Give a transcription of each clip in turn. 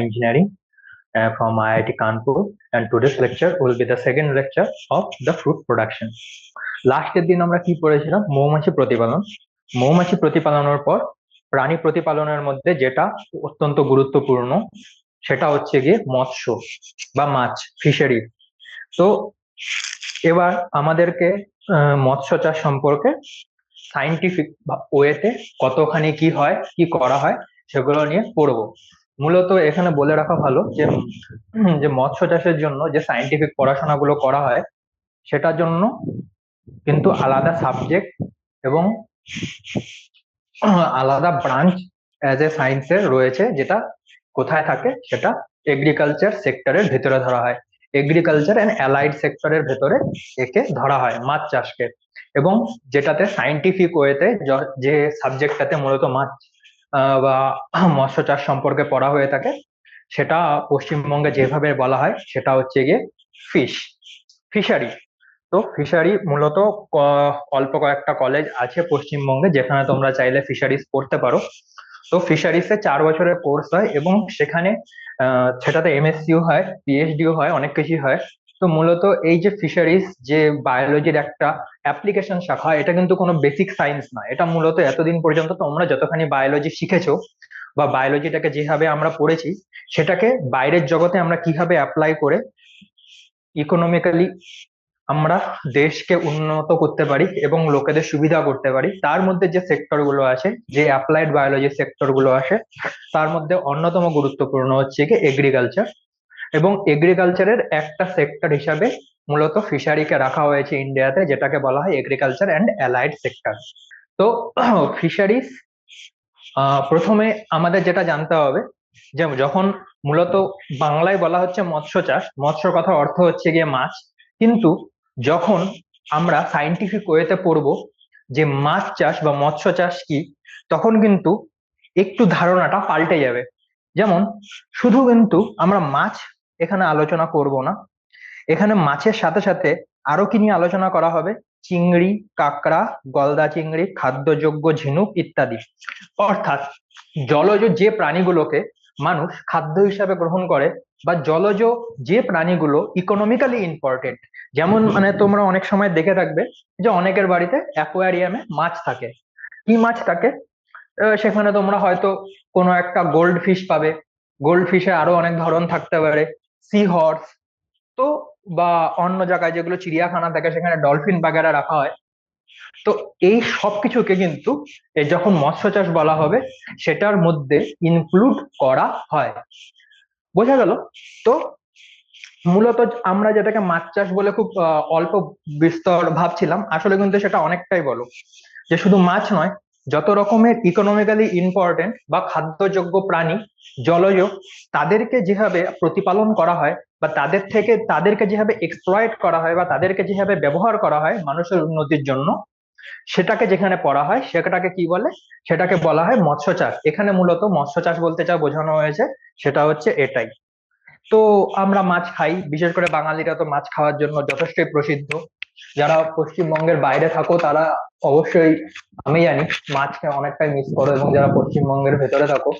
Engineering from IIT Kanpur, and today's lecture will be the second lecture of the fruit production. লাস্টের দিন আমরা কি পড়েছিলাম? মৌমাছি প্রতিপালন। মৌমাছি প্রতিপালনের পর প্রাণী প্রতিপালনের মধ্যে যেটা অত্যন্ত গুরুত্বপূর্ণ সেটা হচ্ছে গিয়ে মৎস্য বা মাছ, ফিশারি। তো এবার আমাদেরকে মৎস্য চাষ সম্পর্কে সাইন্টিফিক ওয়েতে কতখানি কি হয়, কি করা হয় সেগুলো নিয়ে পড়বো। মূলত এখানে বলে রাখা ভালো যে যে মৎস্য চাষের জন্য যে সাইন্টিফিক পড়াশোনাগুলো করা হয় সেটার জন্য কিন্তু আলাদা সাবজেক্ট এবং আলাদা ব্রাঞ্চ অ্যাজ এ সায়েন্সের রয়েছে, যেটা কোথায় থাকে সেটা এগ্রিকালচার সেক্টরের ভেতরে ধরা হয়। এগ্রিকালচার অ্যান্ড অ্যালাইড সেক্টরের ভেতরে একে ধরা হয় মাছ চাষকে, এবং যেটাতে সাইন্টিফিক ওয়েতে যে সাবজেক্টটাতে মূলত মাছ বা মৎস্য চাষ সম্পর্কে পড়া হয়ে থাকে সেটা পশ্চিমবঙ্গে যেভাবে বলা হয় সেটা হচ্ছে গিয়ে ফিশারি। তো ফিশারি মূলত অল্প কয়েকটা কলেজ আছে পশ্চিমবঙ্গে যেখানে তোমরা চাইলে ফিশারিজ পড়তে পারো। তো ফিশারিজে 4 বছরের কোর্স হয় এবং সেখানে সেটাতে এমএসসিও হয়, পিএইচডিও হয়, অনেক কিছুই হয়। তো মূলত এই যে ফিশারিজ যে বায়োলজির একটা অ্যাপ্লিকেশন শাখা, এটা কিন্তু কোনো বেসিক সায়েন্স না। এটা মূলত এতদিন পর্যন্ত তোমরা যতখানি বায়োলজি শিখেছো বা বায়োলজিটাকে যেভাবে আমরা পড়েছি সেটাকে বাইরের জগতে আমরা কিভাবে অ্যাপ্লাই করে ইকোনমিক্যালি আমরা দেশকে উন্নত করতে পারি এবং লোকেদের সুবিধা করতে পারি, তার মধ্যে যে সেক্টর গুলো আছে, যে অ্যাপ্লাইড বায়োলজি সেক্টর গুলো আছে, তার মধ্যে অন্যতম গুরুত্বপূর্ণ হচ্ছে কি এগ্রিকালচার। এবং এগ্রিকালচারের একটা সেক্টর হিসাবে মূলত ফিশারিকে রাখা হয়েছে ইন্ডিয়াতে, যেটাকে বলা হয় এগ্রিকালচার অ্যান্ড অ্যালাইড সেক্টর। তো ফিশারিজ প্রথমে আমাদের যেটা জানতে হবে যে যখন মূলত বাংলায় বলা হচ্ছে মৎস্য চাষ, মৎস্য কথা অর্থ হচ্ছে গিয়ে মাছ, কিন্তু যখন আমরা সাইন্টিফিক ওয়েতে পড়বো যে মাছ চাষ বা মৎস্য চাষ কি, তখন কিন্তু একটু ধারণাটা পাল্টে যাবে। যেমন শুধু কিন্তু আমরা মাছ এখানে আলোচনা করব না, এখানে মাছের সাথে সাথে আরো কি নিয়ে আলোচনা করা হবে? চিংড়ি, কাঁকড়া, গলদা চিংড়ি, খাদ্যযোগ্য ঝিনুক ইত্যাদি। অর্থাৎ জলজ যে প্রাণীগুলোকে মানুষ খাদ্য হিসাবে গ্রহণ করে বা জলজ যে প্রাণীগুলো ইকোনমিক্যালি ইম্পর্টেন্ট, যেমন মানে তোমরা অনেক সময় দেখে থাকবে যে অনেকের বাড়িতে অ্যাকোয়ারিয়ামে মাছ থাকে। কি মাছ থাকে? সেখানে তোমরা হয়তো কোনো একটা গোল্ড ফিশ পাবে, গোল্ড ফিশে আরো অনেক ধরন থাকতে পারে, সি হর্স, তো বা অন্য জায়গায় যেগুলো চিড়িয়াখানা থাকে সেখানে ডলফিন বাগেরা রাখা হয়। তো এই সবকিছুকে কিন্তু যখন মৎস্য চাষ বলা হবে সেটার মধ্যে ইনক্লুড করা হয়। বোঝা গেল? তো মূলত আমরা যেটাকে মাছ চাষ বলে খুব অল্প বিস্তর ভাবছিলাম, আসলে কিন্তু সেটা অনেকটাই বলো, যে শুধু মাছ নয়, যত রকমের ইকোনমিক্যালি ইম্পর্টেন্ট বা খাদ্যযোগ্য প্রাণী জলজ, তাদেরকে যেভাবে প্রতিপালন করা হয় বা তাদেরকে যেভাবে এক্সপ্লয়েট করা হয় বা তাদেরকে যেভাবে ব্যবহার করা হয় মানুষের উন্নতির জন্য, সেটাকে যেখানে পড়া হয় সেটাকে কি বলে? সেটাকে বলা হয় মৎস্য চাষ। এখানে মূলত মৎস্য চাষ বলতে যা বোঝানো হয়েছে সেটা হচ্ছে এটাই। তো আমরা মাছ খাই, বিশেষ করে বাঙালিরা তো মাছ খাওয়ার জন্য যথেষ্টই প্রসিদ্ধ। যারা পশ্চিমবঙ্গের বাইরে থাকো তারা অবশ্যই, আমি জানি, মাছকে অনেকটাই মিস করো, এবং যারা পশ্চিমবঙ্গের ভেতরে থাকো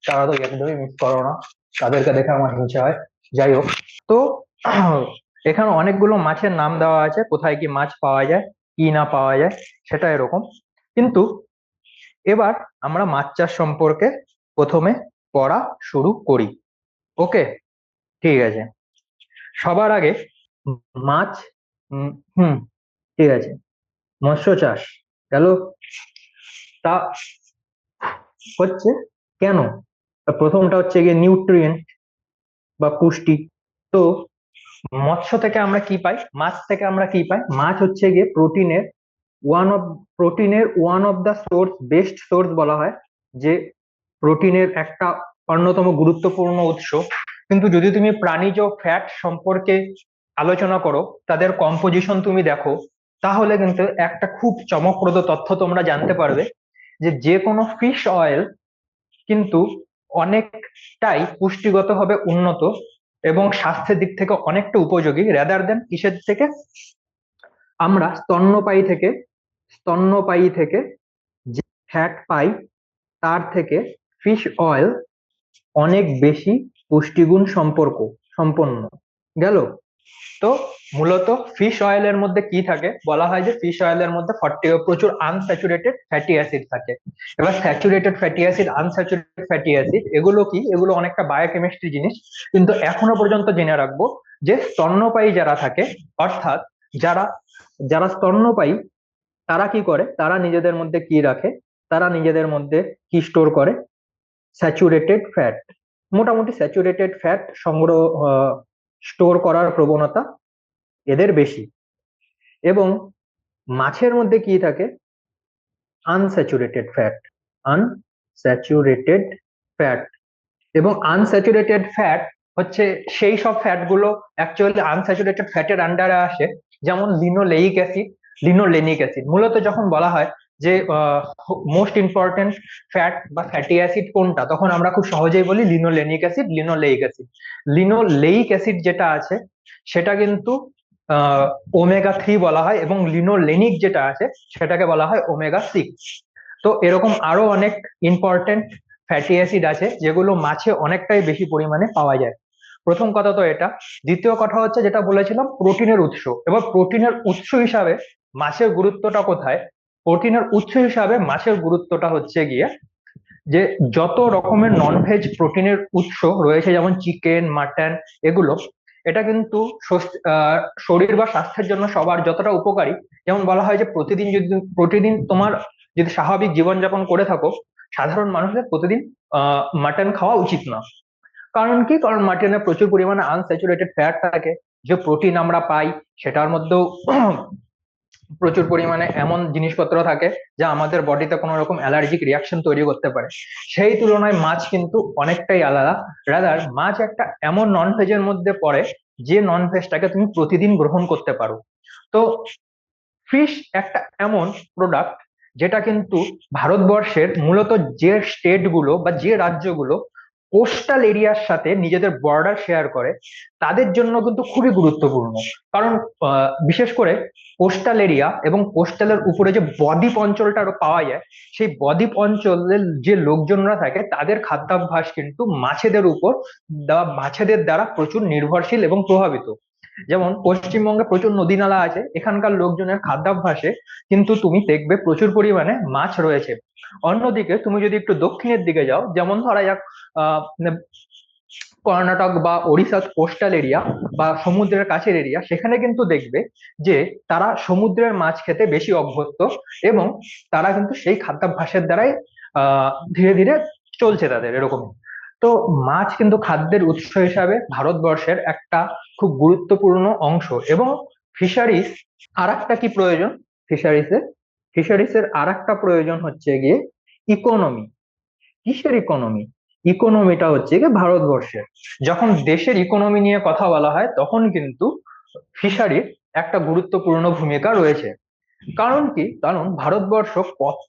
তারা তো একদমই মিস করো না, তাদেরকে দেখে আমার হিংসা হয়। যাই হোক, তো এখানে অনেকগুলো মাছের নাম দেওয়া আছে, কোথায় কি মাছ পাওয়া যায় কি না পাওয়া যায় সেটা এরকম। কিন্তু এবার আমরা মাছ চাষ সম্পর্কে প্রথমে পড়া শুরু করি। ওকে, ঠিক আছে। সবার আগে মাছ, হুম, ঠিক আছে, মৎস্য চাষ গেল, তা হচ্ছে কেন? প্রথমটা হচ্ছে গিয়ে নিউট্রিয়েন্ট বা পুষ্টি। তো মৎস্য থেকে আমরা কি পাই, মাছ থেকে আমরা কি পাই? মাছ হচ্ছে গিয়ে প্রোটিনের one of the source, best source বলা হয়, যে প্রোটিনের একটা অন্যতম গুরুত্বপূর্ণ উৎস। কিন্তু যদি তুমি প্রাণীজ ফ্যাট সম্পর্কে আলোচনা করো, তাদের কম্পোজিশন তুমি দেখো, তাহলে কিন্তু একটা খুব চমকপ্রদ তথ্য তোমরা জানতে পারবে, যে যে কোনো ফিশ অয়েল কিন্তু অনেকটাই পুষ্টিগতভাবে উন্নত এবং স্বাস্থ্যের দিক থেকে অনেকটা উপযোগী, রেদার দেন কিসের থেকে? আমরা স্তন্যপায়ী থেকে যে ফ্যাট পাই তার থেকে ফিশ অয়েল অনেক বেশি পুষ্টিগুণ সম্পন্ন গেল। তো মূলত ফিশ অয়েলের মধ্যে কি থাকে, বলা হয় যে ফিশ অয়েলের মধ্যে প্রচুর আনস্যাচুরেটেড ফ্যাটি অ্যাসিড থাকে। এবার saturated fatty acid, unsaturated fatty acid এগুলো কি, এগুলো অনেকটা বায়োকেমিস্ট্রি জিনিস। কিন্তু এখনো পর্যন্ত জেনে রাখবো যে স্তন্যপায়ী যারা থাকে, অর্থাৎ যারা যারা স্তন্যপায়ী, তারা কি করে, তারা নিজেদের মধ্যে কি রাখে, তারা নিজেদের মধ্যে কি স্টোর করে, স্যাচুরেটেড ফ্যাট। মোটামুটি স্যাচুরেটেড ফ্যাট সংগ্রহ, স্টোর করার প্রবণতা এদের বেশি। এবং মাছের মধ্যে কি থাকে, আনস্যাচুরেটেড ফ্যাট, আনস্যাচুরেটেড ফ্যাট। এবং আনস্যাচুরেটেড ফ্যাট হচ্ছে সেই সব ফ্যাট গুলো অ্যাকচুয়ালি আনস্যাচুরেটেড ফ্যাটের আন্ডারে আসে, যেমন লিনোলেইক অ্যাসিড, লিনোলেনিক অ্যাসিড। মূলত যখন বলা হয় যে মোস্ট ইম্পর্টেন্ট ফ্যাট বা ফ্যাটি অ্যাসিড কোনটা, তখন আমরা খুব সহজেই বলি linolenic acid, linoleic acid. Linoleic acid যেটা আছে সেটা কিন্তু ওমেগা 3 বলা হয়, এবং লিনোলেনিক যেটা আছে সেটাকে বলা হয় ওমেগা 6। তো এরকম আরো অনেক ইম্পর্টেন্ট ফ্যাটি অ্যাসিড আছে যেগুলো মাছে অনেকটাই বেশি পরিমাণে পাওয়া যায়। প্রথম কথা তো এটা। দ্বিতীয় কথা হচ্ছে যেটা বলেছিলাম, প্রোটিনের উৎস। এবার প্রোটিনের উৎস হিসাবে মাছের গুরুত্বটা কোথায়, প্রোটিনের উৎস হিসাবে মাছের গুরুত্বটা হচ্ছে গিয়ে যে যত রকমের ননভেজ প্রোটিনের উৎস রয়েছে, যেমন চিকেন, মাটন, এগুলো, এটা কিন্তু শরীর বা স্বাস্থ্যের জন্য সবার যতটা উপকারী। যেমন বলা হয় যে প্রতিদিন তোমার যদি স্বাভাবিক জীবনযাপন করে থাকো, সাধারণ মানুষের প্রতিদিন মাটন খাওয়া উচিত না। কারণ কি, কারণ মাটনে প্রচুর পরিমাণে আনস্যাচুরেটেড ফ্যাট থাকে। যে প্রোটিন আমরা পাই সেটার মধ্যেও প্রচুর পরিমাণে এমন জিনিসপত্র থাকে যা আমাদের বডিতে কোনো রকম অ্যালার্জিক রিয়াকশন তৈরি করতে পারে। সেই তুলনায় মাছ কিন্তু অনেকটাই আলাদা। রাদার মাছ একটা এমন নন ভেজের মধ্যে পড়ে যে নন ভেজটাকে তুমি প্রতিদিন গ্রহণ করতে পারো। তো ফিশ একটা এমন প্রোডাক্ট যেটা কিন্তু ভারতবর্ষের মূলত যে স্টেট গুলো বা যে রাজ্যগুলো কোস্টাল এরিয়ার সাথে নিজেদের বর্ডার শেয়ার করে, তাদের জন্য কিন্তু খুবই গুরুত্বপূর্ণ। কারণ বিশেষ করে কোস্টাল এরিয়া এবং কোস্টালের উপরে যে বদ্বীপ অঞ্চলটা আরো পাওয়া যায়, সেই বদ্বীপ অঞ্চলের যে লোকজনরা থাকে তাদের খাদ্যাভ্যাস কিন্তু মাছেদের দ্বারা প্রচুর নির্ভরশীল এবং প্রভাবিত। যেমন পশ্চিমবঙ্গে প্রচুর নদী নালা আছে, এখানকার লোকজনের খাদ্যাভ্যাসে কিন্তু তুমি দেখবে প্রচুর পরিমাণে মাছ রয়েছে। অন্যদিকে তুমি যদি একটু দক্ষিণের দিকে যাও, যেমন ধরা যাক মানে কর্ণাটক বা ওড়িশা কোস্টাল এরিয়া বা সমুদ্রের কাছের এরিয়া, সেখানে কিন্তু দেখবে যে তারা সমুদ্রের মাছ খেতে বেশি অভ্যস্ত, এবং তারা কিন্তু সেই খাদ্যাভ্যাসের দ্বারাই ধীরে ধীরে চলছে তাদের এরকম। তো মাছ কিন্তু খাদ্যের উৎস হিসাবে ভারতবর্ষের একটা খুব গুরুত্বপূর্ণ অংশ। এবং ফিশারিজ আর একটা কি প্রয়োজন, ফিশারিজের ফিশারিজের আর একটা প্রয়োজন হচ্ছে গিয়ে ইকোনমি। কিসের ইকোনমি? ইকোনমিটা হচ্ছে গিয়ে ভারতবর্ষের। যখন দেশের ইকোনমি নিয়ে কথা বলা হয় তখন কিন্তু ফিশারির একটা গুরুত্বপূর্ণ ভূমিকা রয়েছে। কারণ কি, কারণ ভারতবর্ষ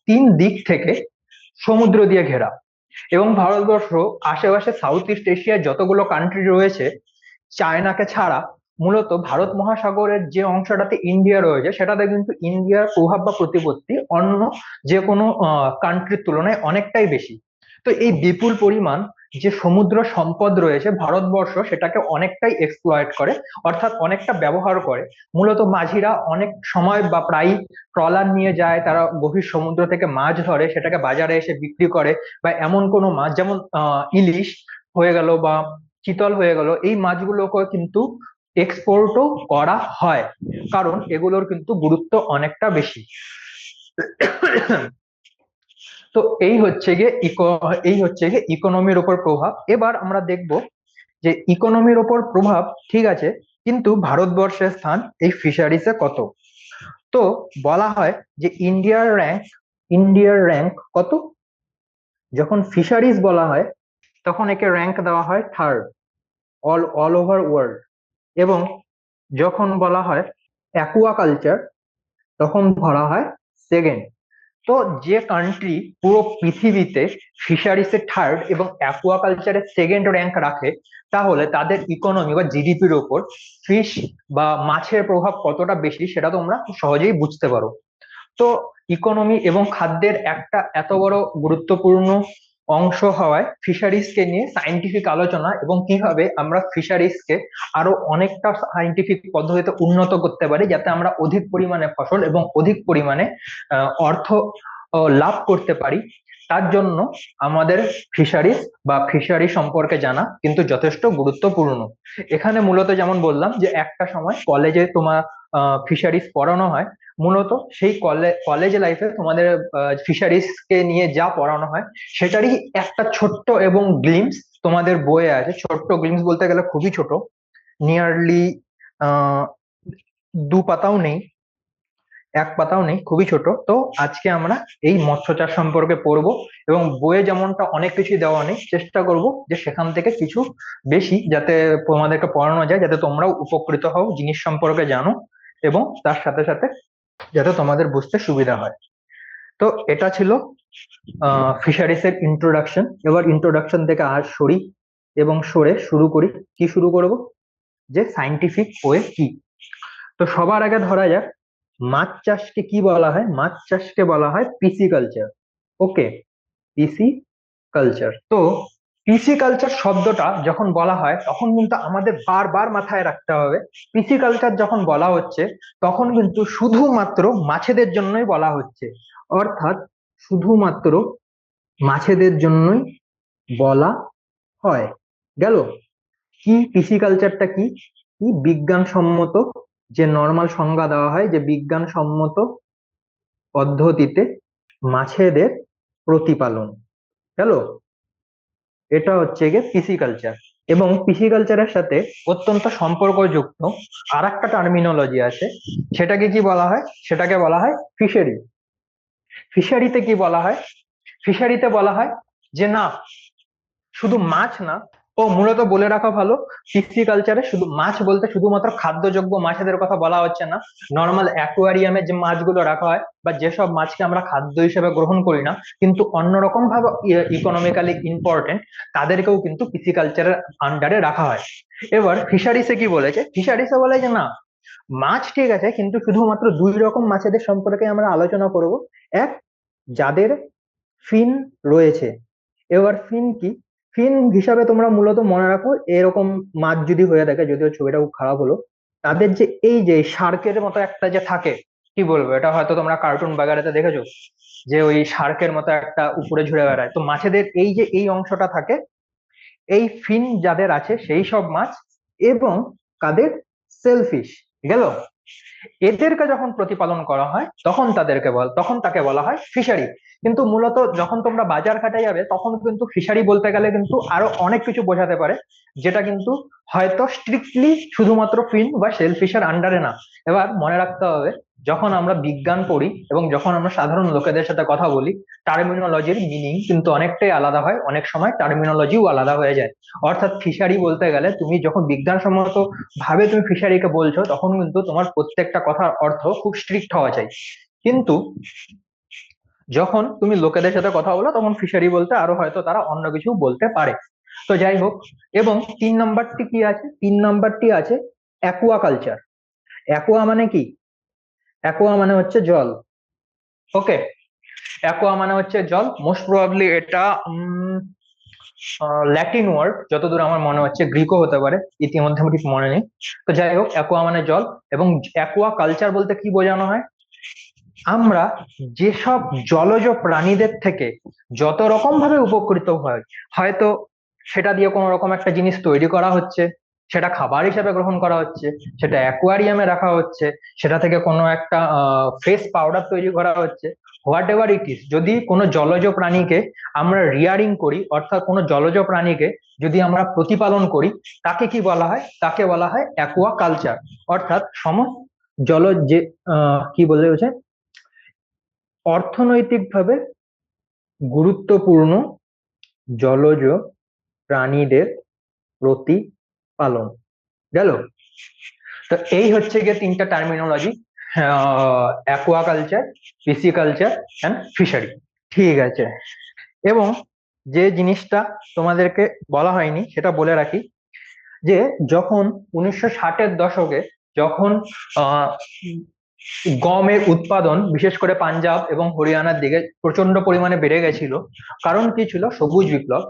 3 দিক থেকে সমুদ্র দিয়ে ঘেরা, এবং ভারতবর্ষ আশেপাশে সাউথ ইস্ট এশিয়ার যতগুলো কান্ট্রি রয়েছে, চায়নাকে ছাড়া, মূলত ভারত মহাসাগরের যে অংশটাতে ইন্ডিয়া রয়েছে সেটাতে কিন্তু ইন্ডিয়ার প্রভাব বা প্রতিপত্তি অন্য যে কোনো কান্ট্রির তুলনায় অনেকটাই বেশি। তো এই বিপুল পরিমাণ যে সমুদ্র সম্পদ রয়েছে, ভারতবর্ষ সেটাকে অনেকটাই এক্সপ্লয়েট করে, অর্থাৎ অনেকটা ব্যবহার করে। মূলত মাঝিরা অনেক সময় বা প্রায় ট্রলার নিয়ে যায়, তারা গভীর সমুদ্র থেকে মাছ ধরে সেটাকে বাজারে এসে বিক্রি করে। বা এমন কোনো মাছ যেমন ইলিশ হয়ে গেল বা চিতল হয়ে গেল, এই মাছগুলোকে কিন্তু এক্সপোর্টও করা হয়, কারণ এগুলোর কিন্তু গুরুত্ব অনেকটা বেশি। তো এই হচ্ছে গিয়ে ইকোনমির উপর প্রভাব। এবার আমরা দেখব যে ইকোনমির উপর প্রভাব ঠিক আছে, কিন্তু ভারতবর্ষের স্থান এই ফিশারিজে কত। তো বলা হয় যে ইন্ডিয়ার র্যাঙ্ক কত, যখন ফিশারিজ বলা হয় তখন একে র্যাঙ্ক দেওয়া হয় থার্ড অল ওভার ওয়ার্ল্ড। এবং যখন বলা হয় অ্যাকুয়াকালচার তখন ধরা হয় সেকেন্ড। তো যে কান্ট্রি পুরো পৃথিবীতে ফিশারিজে থার্ড এবং অ্যাকুয়াকালচারে সেকেন্ড র্যাঙ্ক রাখে, তাহলে তাদের ইকোনমি বা জিডিপির ওপর ফিশ বা মাছের প্রভাব কতটা বেশি সেটা তোমরা খুব সহজেই বুঝতে পারো। তো ইকোনমি এবং খাদ্যের একটা এত বড় গুরুত্বপূর্ণ অংশ হওয়ায় ফিশারিজকে নিয়ে সায়েন্টিফিক আলোচনা এবং কিভাবে আমরা ফিশারিজকে আরো অনেকটা সায়েন্টিফিক পদ্ধতিতে উন্নত করতে পারি, যাতে আমরা অধিক পরিমাণে ফসল এবং অধিক পরিমাণে অর্থ লাভ করতে পারি। তার জন্য আমাদের ফিশারিজ বা ফিশারি সম্পর্কে জানা কিন্তু যথেষ্ট গুরুত্বপূর্ণ। এখানে মূলত যেমন বললাম যে একটা সময় কলেজে তোমার ফিশারিজ পড়ানো হয়, মূলত সেই কলেজ লাইফে তোমাদের ফিশারিজ কে নিয়ে যা পড়ানো হয় সেটারই একটা ছোট্ট এবং গ্লিমস তোমাদের বইয়ে আছে। ছোট্ট গ্লিমস বলতে গেলে খুবই ছোট, নিয়ারলি আহ 2 পাতাও নেই, 1 পাতাও নেই, খুবই ছোট। তো আজকে আমরা এই মৎস্য চাষ সম্পর্কে পড়বো, এবং বইয়ে যেমনটা অনেক কিছু দেওয়া নেই, চেষ্টা করব যে সেখান থেকে কিছু বেশি যাতে তোমাদেরকে পড়ানো যায়, যাতে তোমরাও উপকৃত হও, জিনিস সম্পর্কে জানো, এবং তার সাথে সাথে যাতে তোমাদের বুঝতে সুবিধা হয়। তো এটা ছিল ফিশারিজ এর ইন্ট্রোডাকশন। এবার ইন্ট্রোডাকশন থেকে আর সরি এবং সরে শুরু করি। কি শুরু করব, যে সাইন্টিফিক ওয়ে কি। তো সবার আগে ধরা যাক মাছ চাষকে কি বলা হয়। মাছ চাষকে বলা হয় পিসিকালচার। ওকে, পিসি কালচার। তো পিসি কালচার শব্দটা যখন বলা হয় তখন কিন্তু আমাদের বারবার মাথায় রাখতে হবে, পিসি কালচার যখন বলা হচ্ছে তখন কিন্তু শুধুমাত্র মাছেদের জন্যই বলা হচ্ছে, অর্থাৎ শুধুমাত্র মাছেদের জন্যই বলা হয়। গেল, কি পিসি কালচারটা কি, কি বিজ্ঞানসম্মত যে নর্মাল সংজ্ঞা দেওয়া হয়, যে বিজ্ঞানসম্মত পদ্ধতিতে মাছেদের প্রতিপালন। গেল, এটা হচ্ছে গিয়ে পিসিকালচার। এবং পিসিকালচারের সাথে অত্যন্ত সম্পর্কযুক্ত আর একটা টার্মিনোলজি আছে, সেটাকে কি বলা হয়, সেটাকে বলা হয় ফিশারি। ফিশারিতে কি বলা হয়, ফিশারিতে বলা হয় যে না, শুধু মাছ না, ও মূলত বলে রাখা ভালো, পিসিকালচারে শুধু মাছ বলতে শুধুমাত্র খাদ্যযোগ্য মাছেদের কথা বলা হচ্ছে না। নর্মাল অ্যাকোয়ারিয়ামে যে মাছগুলো রাখা হয় বা যেসব মাছকে আমরা খাদ্য হিসেবে গ্রহণ করি না কিন্তু অন্যরকম ভাবে ইকোনমিক্যালি ইম্পর্টেন্ট, তাদেরকেও কিন্তু পিসিকালচারের আন্ডারে রাখা হয়। এবার ফিশারিসে কি বলেছে, ফিশারিসে বলে যে না, মাছ ঠিক আছে কিন্তু শুধুমাত্র 2 রকম মাছেদের সম্পর্কে আমরা আলোচনা করব। এক, যাদের ফিন রয়েছে। এবার ফিন কি, ফিন হিসাবে তোমরা মূলত মনে রাখো এরকম মাছ যদি হয়ে থাকে, যদিও ছবিটা খুব খারাপ হলো, তাদের যে এই যে শার্কের মতো একটা যে থাকে, কি বলবো, এটা হয়তো তোমরা কার্টুন বাগারেতে দেখেছো, যে ওই শার্কের মতো একটা উপরে ঘুরে বেড়ায়, তো মাছেদের এই যে এই অংশটা থাকে, এই ফিন যাদের আছে সেই সব মাছ, এবং কাদের, সেলফিশ। গেল, এদেরকে যখন প্রতিপালন করা হয় তখন তাকে বলা হয় ফিশারি। কিন্তু মূলত যখন তোমরা বাজার ঘাটে যাবে তখন কিন্তু ফিশারি বলতে গেলে কিন্তু আরো অনেক কিছু বোঝাতে পারে, যেটা কিন্তু হয়তো স্ট্রিক্টলি শুধুমাত্র ফিন বা শেলফিশের আন্ডারে না। এবার মনে রাখতে হবে, যখন আমরা বিজ্ঞান পড়ি এবং যখন আমরা সাধারণ লোকেদের সাথে কথা বলি, টার্মিনোলজির মিনিং কিন্তু অনেকটাই আলাদা হয়, অনেক সময় টার্মিনোলজিও আলাদা হয়ে যায়। অর্থাৎ ফিশারি বলতে গেলে তুমি যখন বিজ্ঞানসম্মত ভাবে তুমি ফিশারিকে বলছো তখন কিন্তু তোমার প্রত্যেকটা কথার অর্থ খুব স্ট্রিক্ট হওয়া চাই, কিন্তু যখন তুমি লোকেদের সাথে কথা বলো তখন ফিশারি বলতে আরো হয়তো তারা অন্য কিছু বলতে পারে। তো যাই হোক, এবং 3 নম্বরটি কি আছে, 3 নম্বরটি আছে অ্যাকুয়া কালচার। অ্যাকুয়া মানে কি, অ্যাকুয়া মানে হচ্ছে জল। ওকে, অ্যাকুয়া মানে হচ্ছে জল। মোস্ট প্রবাবলি এটা ল্যাটিন ওয়ার্ড, যতদূর আমার মনে হচ্ছে, গ্রিকও হতে পারে, ইতিমধ্যে আমার ঠিক মনে নেই। তো যাই হোক, অ্যাকুয়া মানে জল। এবং অ্যাকুয়া কালচার বলতে কি বোঝানো হয়, আমরা যেসব জলজ প্রাণীদের থেকে যত রকম ভাবে উপকৃত হয়, হয়তো সেটা দিয়ে কোনো রকম একটা জিনিস তৈরি করা হচ্ছে, সেটা খাবার হিসেবে গ্রহণ করা হচ্ছে, সেটা অ্যাকোয়ারিয়ামে রাখা হচ্ছে, সেটা থেকে কোনো একটা ফ্রেশ পাউডার তৈরি করা হচ্ছে, হোয়াট এভার ইট ইজ, যদি কোনো জলজ প্রাণীকে আমরা রিয়ারিং করি, অর্থাৎ কোনো জলজ প্রাণীকে যদি আমরা প্রতিপালন করি, তাকে কি বলা হয়, তাকে বলা হয় অ্যাকুয়া কালচার। অর্থাৎ সমস্ত জলজ যে কি বলে হচ্ছে, অর্থনৈতিকভাবে গুরুত্বপূর্ণ জলজ প্রাণীদের প্রতিপালন। গেল, তো এই হচ্ছে গিয়ে 3টা terminology, aquaculture, pisciculture and fishery. ঠিক আছে, এবং যে জিনিসটা তোমাদেরকে বলা হয়নি সেটা বলে রাখি, যে যখন 1960-এর দশকে, যখন আহ গমের উৎপাদন বিশেষ করে পাঞ্জাব এবং হরিয়ানার দিকে প্রচন্ড পরিমাণে বেড়ে গেছিল। কারণ কি ছিল? সবুজ বিপ্লব।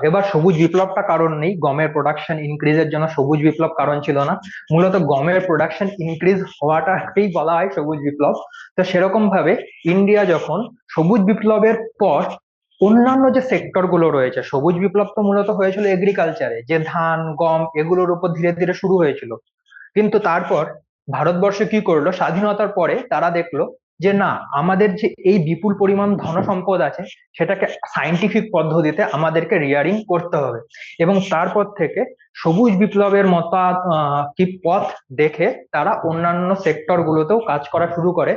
এবার সবুজ বিপ্লবটা কারণ নেই, গমের প্রোডাকশন ইনক্রিজের জন্য সবুজ বিপ্লব কারণ ছিল না। মূলত গমের প্রোডাকশন ইনক্রিজ হওয়াটাকেই বলা হয় সবুজ বিপ্লব। তো সেরকম ভাবে ইন্ডিয়া যখন সবুজ বিপ্লবের পর অন্যান্য যে সেক্টর গুলো রয়েছে, সবুজ বিপ্লব তো মূলত হয়েছিল এগ্রিকালচারে, যে ধান গম এগুলোর উপর ধীরে ধীরে শুরু হয়েছিল। কিন্তু তারপর ভারতবর্ষ কি করলো, স্বাধীনতার পরে তারা দেখলো যে না, আমাদের যে এই বিপুল পরিমাণ ধন সম্পদ আছে সেটাকে সাইন্টিফিক পদ্ধতিতে আমাদেরকে রিয়ারিং করতে হবে। এবং তারপর থেকে সবুজ বিপ্লবের মতো কি পথ দেখে তারা অন্যান্য সেক্টর গুলোতেও কাজ করা শুরু করে।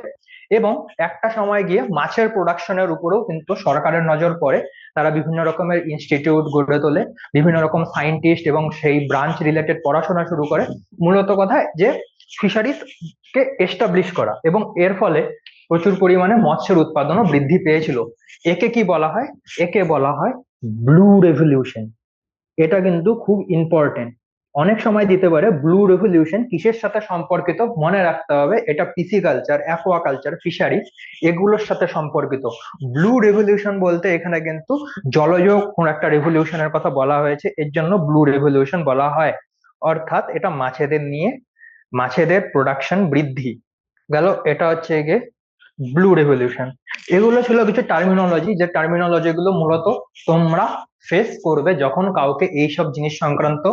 এবং একটা সময় গিয়ে মাছের প্রোডাকশনের উপরেও কিন্তু সরকারের নজর পড়ে। তারা বিভিন্ন রকমের ইনস্টিটিউট গড়ে তোলে, বিভিন্ন রকম সায়েন্টিস্ট এবং সেই ব্রাঞ্চ রিলেটেড পড়াশোনা শুরু করে। মূলত কথা যে ফিশারিজ কে এস্টাবলিশ করা, এবং এর ফলে প্রচুর পরিমাণে মৎস্যের উৎপাদনও বৃদ্ধি পেয়েছিল। একে কি বলা হয়? একে বলা হয় ব্লু রেভলিউশন। এটা কিন্তু খুব ইম্পর্টেন্ট, অনেক সময় দিতে পারে। ব্লু রেভলিউশন কিসের সাথে সম্পর্কিত মনে রাখতে হবে, এটা পিসিকালচার, অ্যাকোয়াকালচার, ফিশারিজ এগুলোর সাথে সম্পর্কিত। ব্লু রেভলিউশন বলতে এখানে কিন্তু জলজ কোন একটা রেভলিউশনের কথা বলা হয়েছে, এর জন্য ব্লু রেভলিউশন বলা হয়। অর্থাৎ এটা মাছেদের নিয়ে, মাছেদের প্রোডাকশন বৃদ্ধি গেল, এটা হচ্ছে গিয়ে ব্লু রেভলিউশন। এগুলো ছিল কিছু টার্মিনোলজি, যে টার্মিনোলজি গুলো মূলত তোমরা ফেস করবে যখন কাউকে এইসব জিনিস সংক্রান্ত,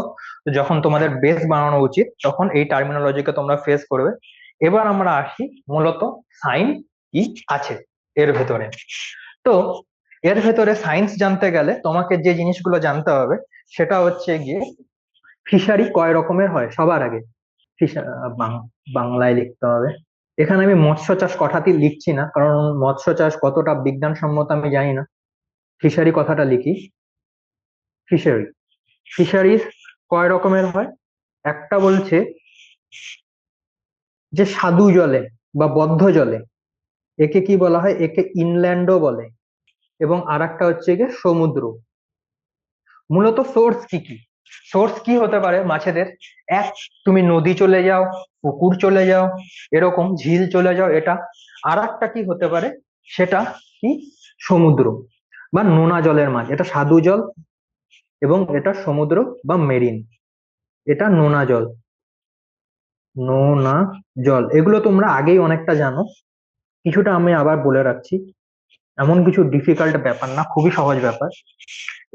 যখন তোমাদের বেস বানানো উচিত তখন এই টার্মিনোলজিকে তোমরা ফেস করবে। এবার আমরা আসি মূলত সায়েন্স কি আছে এর ভেতরে। তো এর ভেতরে সায়েন্স জানতে গেলে তোমাকে যে জিনিসগুলো জানতে হবে সেটা হচ্ছে গিয়ে ফিশারি কয় রকমের হয় সবার আগে। ফিশা- বাংলায় লিখতে হবে। এখানে আমি মৎস্য চাষ কথাটি লিখছি না, কারণ মৎস্য চাষ কতটা বিজ্ঞানসম্মত আমি জানি না। ফিশারি কথাটা লিখি। ফিশারি, ফিশারিজ কয় রকমের হয়? একটা বলছে যে স্বাদু জলে বা বদ্ধ জলে, একে কি বলা হয়? একে ইনল্যান্ডও বলে। এবং আর একটা হচ্ছে গিয়ে সমুদ্র। মূলত সোর্স কি কি? সোর্স কি হতে পারে মাছেদের? এক, তুমি নদী চলে যাও, পুকুর চলে যাও, এরকম ঝিল চলে যাও, এটা। আর একটা কি হতে পারে, সেটা কি? সমুদ্র বা নোনা জলের মাছ, এটা স্বাদু জল। এবং এটা সমুদ্র বা মেরিন, এটা নোনা জল। নোনা জল এগুলো তোমরা আগেই অনেকটা জানো, কিছুটা আমি আবার বলে রাখছি। এমন কিছু ডিফিকাল্ট ব্যাপার না, খুবই সহজ ব্যাপার।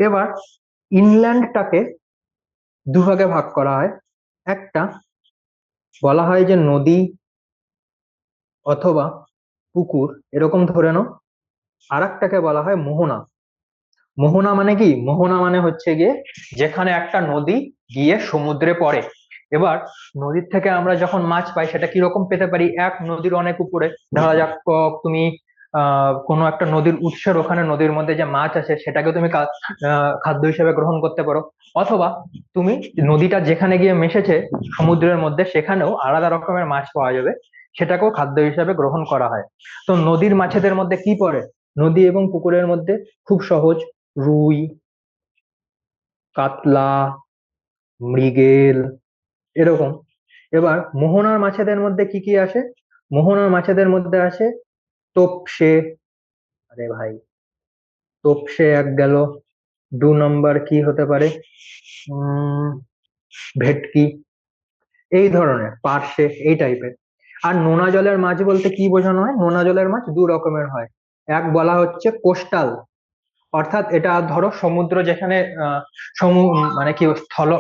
এবার ইনল্যান্ডটাকে দুভাগে ভাগ করা হয়। একটা বলা হয় যে নদী অথবা পুকুর, এরকম ধরে নাও। আর একটাকে বলা হয় মোহনা। মোহনা মানে কি? মোহনা মানে হচ্ছে গিয়ে যেখানে একটা নদী গিয়ে সমুদ্রে পড়ে। এবার নদীর থেকে আমরা যখন মাছ পাই সেটা কিরকম পেতে পারি? এক, নদীর অনেক উপরে, ধরা যাক তুমি কোনো একটা নদীর উৎসের ওখানে নদীর মধ্যে যে মাছ আছে সেটাকে তুমি খাদ্য হিসেবে গ্রহণ করতে পারো। অথবা তুমি নদীটা যেখানে গিয়ে মিশেছে সমুদ্রের মধ্যে সেখানেও আলাদা রকমের মাছ পাওয়া যাবে, সেটাকেও খাদ্য হিসেবে গ্রহণ করা হয়। তো নদীর মাছেদের মধ্যে কি পড়ে? নদী এবং পুকুরের মধ্যে খুব সহজ, রুই, কাতলা, মৃগেল, এরকম। এবার মোহনার মাছেদের মধ্যে কি কি আসে? মোহনার মাছেদের মধ্যে আসে তোপসে। আরে ভাই, তোপসে এক গেল। 2 নম্বর কি হতে পারে? উম ভেটকি, এই ধরনের পার্শে, এই টাইপের। আর নোনা জলের মাছ বলতে কি বোঝানো হয়? নোনা জলের মাছ 2 রকমের হয়। এক বলা হচ্ছে কোস্টাল, অর্থাৎ এটা ধরো সমুদ্র যেখানে মানে কি স্থল।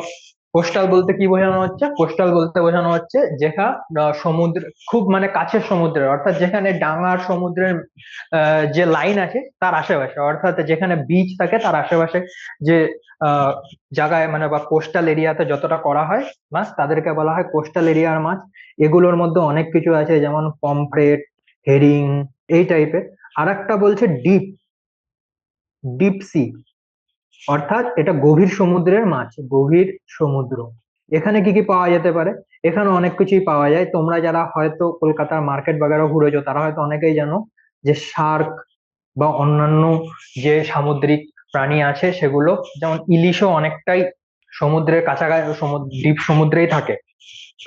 কোস্টাল বলতে কি বোঝানো হচ্ছে? কোস্টাল বলতে বোঝানো হচ্ছে যেখানে সমুদ্র খুব মানে কাছের সমুদ্রের, অর্থাৎ যেখানে ডাঙার সমুদ্রের যে লাইন আছে তার আশেপাশে, অর্থাৎ যেখানে বিচ থাকে তার আশেপাশে যে আহ জায়গায় মানে বা কোস্টাল এরিয়াতে যতটা করা হয় মাছ, তাদেরকে বলা হয় কোস্টাল এরিয়ার মাছ। এগুলোর মধ্যে অনেক কিছু আছে, যেমন পমফ্রেট, হেরিং, এই টাইপের। আর একটা বলছে ডিপ, ডিপ সি, অর্থাৎ এটা গভীর সমুদ্রের মাছ, গভীর সমুদ্র। এখানে কি কি পাওয়া যেতে পারে? এখানে অনেক কিছুই পাওয়া যায়। তোমরা যারা হয়তো কলকাতার মার্কেট বাগেরা ঘুরেছো তারা হয়তো অনেকেই জানো যে শার্ক বা অন্যান্য যে সামুদ্রিক প্রাণী আছে সেগুলো, যেমন ইলিশও অনেকটাই সমুদ্রের কাছাকাছি দ্বীপ সমুদ্রেই থাকে।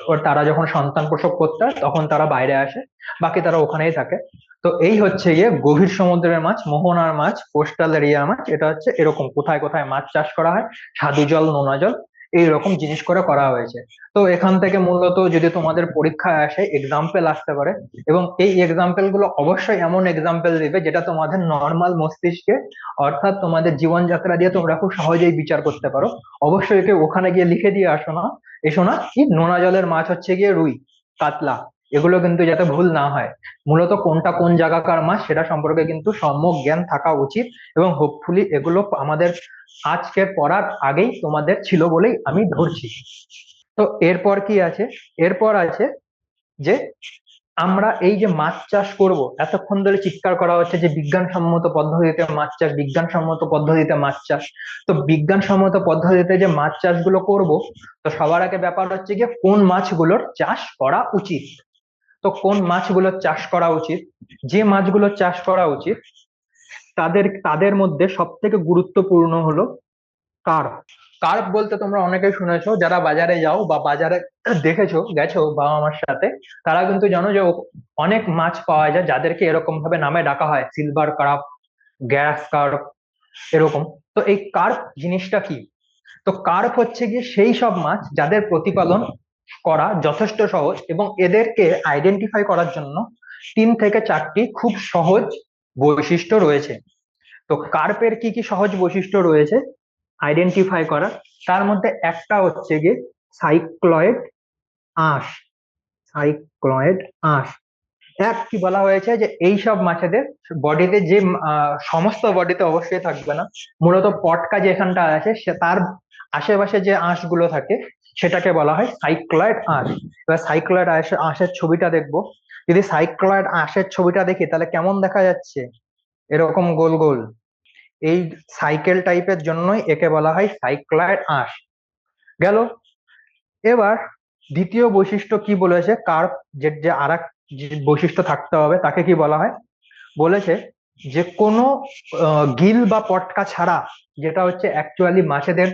ওর তারা যখন সন্তান প্রসব করতে হয় তখন তারা বাইরে আসে, বাকি তারা ওখানেই থাকে। তো এই হচ্ছে গিয়ে গভীর সমুদ্রের মাছ, মোহনার মাছ, কোস্টাল এরিয়ার মাছ। এটা হচ্ছে এরকম কোথায় কোথায় মাছ চাষ করা হয়, স্বাদু জল, নোনা জল, এইরকম জিনিস করে করা হয়েছে। তো এখান থেকে মূলত যদি তোমাদের পরীক্ষায় আসে এক্সাম্পল আসতে পারে, এবং এই এক্সাম্পল গুলো অবশ্যই এমন এক্সাম্পল দিবে যেটা তোমাদের নর্মাল মস্তিষ্কে, অর্থাৎ তোমাদের জীবনযাত্রা দিয়ে তোমরা খুব সহজেই বিচার করতে পারো। অবশ্যই কেউ ওখানে গিয়ে লিখে দিয়ে আসো না, এসো না কি নোনা জলের মাছ হচ্ছে গিয়ে রুই, কাতলা, এগুলো কিন্তু যাতে ভুল না হয়। মূলত কোনটা কোন জায়গাকার মাছ সেটা সম্পর্কে কিন্তু সম্যক জ্ঞান থাকা উচিত, এবং হোপফুলি এগুলো আমাদের আজকের পড়ার আগেই তোমাদের ছিল বলেই আমি ধরছি। তো এরপর কি আছে? এরপর আছে যে আমরা এই যে মাছ চাষ করব, এতক্ষণ ধরে চিৎকার করা হচ্ছে যে বিজ্ঞানসম্মত পদ্ধতিতে মাছ চাষ, বিজ্ঞানসম্মত পদ্ধতিতে মাছ চাষ। তো বিজ্ঞানসম্মত পদ্ধতিতে যে মাছ চাষগুলো করব, তো সবার আগে ব্যাপার হচ্ছে গিয়ে কোন মাছগুলোর চাষ করা উচিত। তো কোন মাছগুলোর চাষ করা উচিত? যে মাছগুলোর চাষ করা উচিত তাদের মধ্যে সব থেকে গুরুত্বপূর্ণ হলো কার্প। কার্প বলতে তোমরা অনেকেই শুনেছো, যারা বাজারে যাও বা বাজারে দেখেছো গেছো বাবা মার সাথে, তারা কিন্তু জানো যে অনেক মাছ পাওয়া যায় যাদেরকে এরকম ভাবে নামে ডাকা হয়, সিলভার কার্প, গ্যাস কার্প, এরকম। তো এই কার্প জিনিসটা কি? তো কার্প হচ্ছে গিয়ে সেই সব মাছ যাদের প্রতিপালন করা যথেষ্ট সহজ, এবং এদেরকে আইডেন্টিফাই করার জন্য 3 থেকে 4টি খুব সহজ বৈশিষ্ট্য রয়েছে। তো কার্পের কি কি সহজ বৈশিষ্ট্য রয়েছে আইডেন্টিফাই করা? তার মধ্যে একটা হচ্ছে গিয়ে সাইক্লয়েড আঁশ। সাইক্লয়েড আঁশ কি বলা হয়েছে যে এই সব মাছেদের বডিতে যে সমস্ত বডিতে অবশ্যই থাকবে না, মূলত পটকা যেখানটা আছে সে তার আশেপাশে যে আঁশগুলো থাকে সেটাকে বলা হয় সাইক্লয়েড আঁশ। এবার সাইক্লয়েড আঁশের ছবিটা দেখবো। যদি সাইক্লয়েড আঁশের ছবিটা দেখি তাহলে কেমন দেখা যাচ্ছে? এরকম গোল গোল, এই সাইকেল টাইপের জন্যই একে বলা হয় সাইক্লয়েড আঁশ। গেল। এবার দ্বিতীয় বৈশিষ্ট্য কি বলেছে কার্প, যে যে আর এক বৈশিষ্ট্য থাকতে হবে তাকে কি বলা হয়? বলেছে যে কোনো গিল বা পটকা ছাড়া, যেটা হচ্ছে অ্যাকচুয়ালি মাছেদের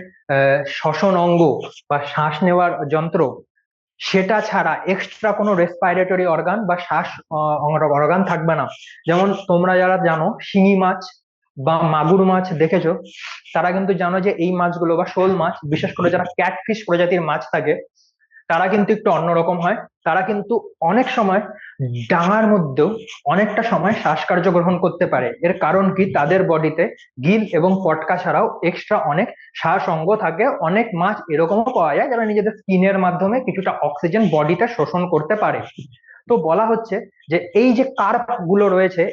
শ্বসন অঙ্গ বা শ্বাস নেওয়ার যন্ত্র, সেটা ছাড়া এক্সট্রা কোনো রেসপাইরেটরি অর্গান বা শ্বাস অর্গান থাকবে না। যেমন তোমরা যারা জানো শিঙি মাছ বা মাগুর মাছ দেখেছো, তারা কিন্তু জানো যে এই মাছগুলো বা শোল মাছ, বিশেষ করে যারা ক্যাটফিশ প্রজাতির মাছ থাকে, তারা কিন্তু একটু অন্যরকম হয়। তারা কিন্তু অনেক সময় ডাঙার মধ্যেও অনেকটা সময় শ্বাসকার্য গ্রহণ করতে পারে। এর কারণ কি? তাদের বডিতে গিল এবং পটকা ছাড়াও এক্সট্রা অনেক শ্বাস অঙ্গ থাকে। অনেক মাছ এরকমও পাওয়া যায় যারা নিজেদের স্কিনের মাধ্যমে কিছুটা অক্সিজেন বডিতে শোষণ করতে পারে। তো বলা হচ্ছে যে এই যে কার্প গুলো রয়েছে,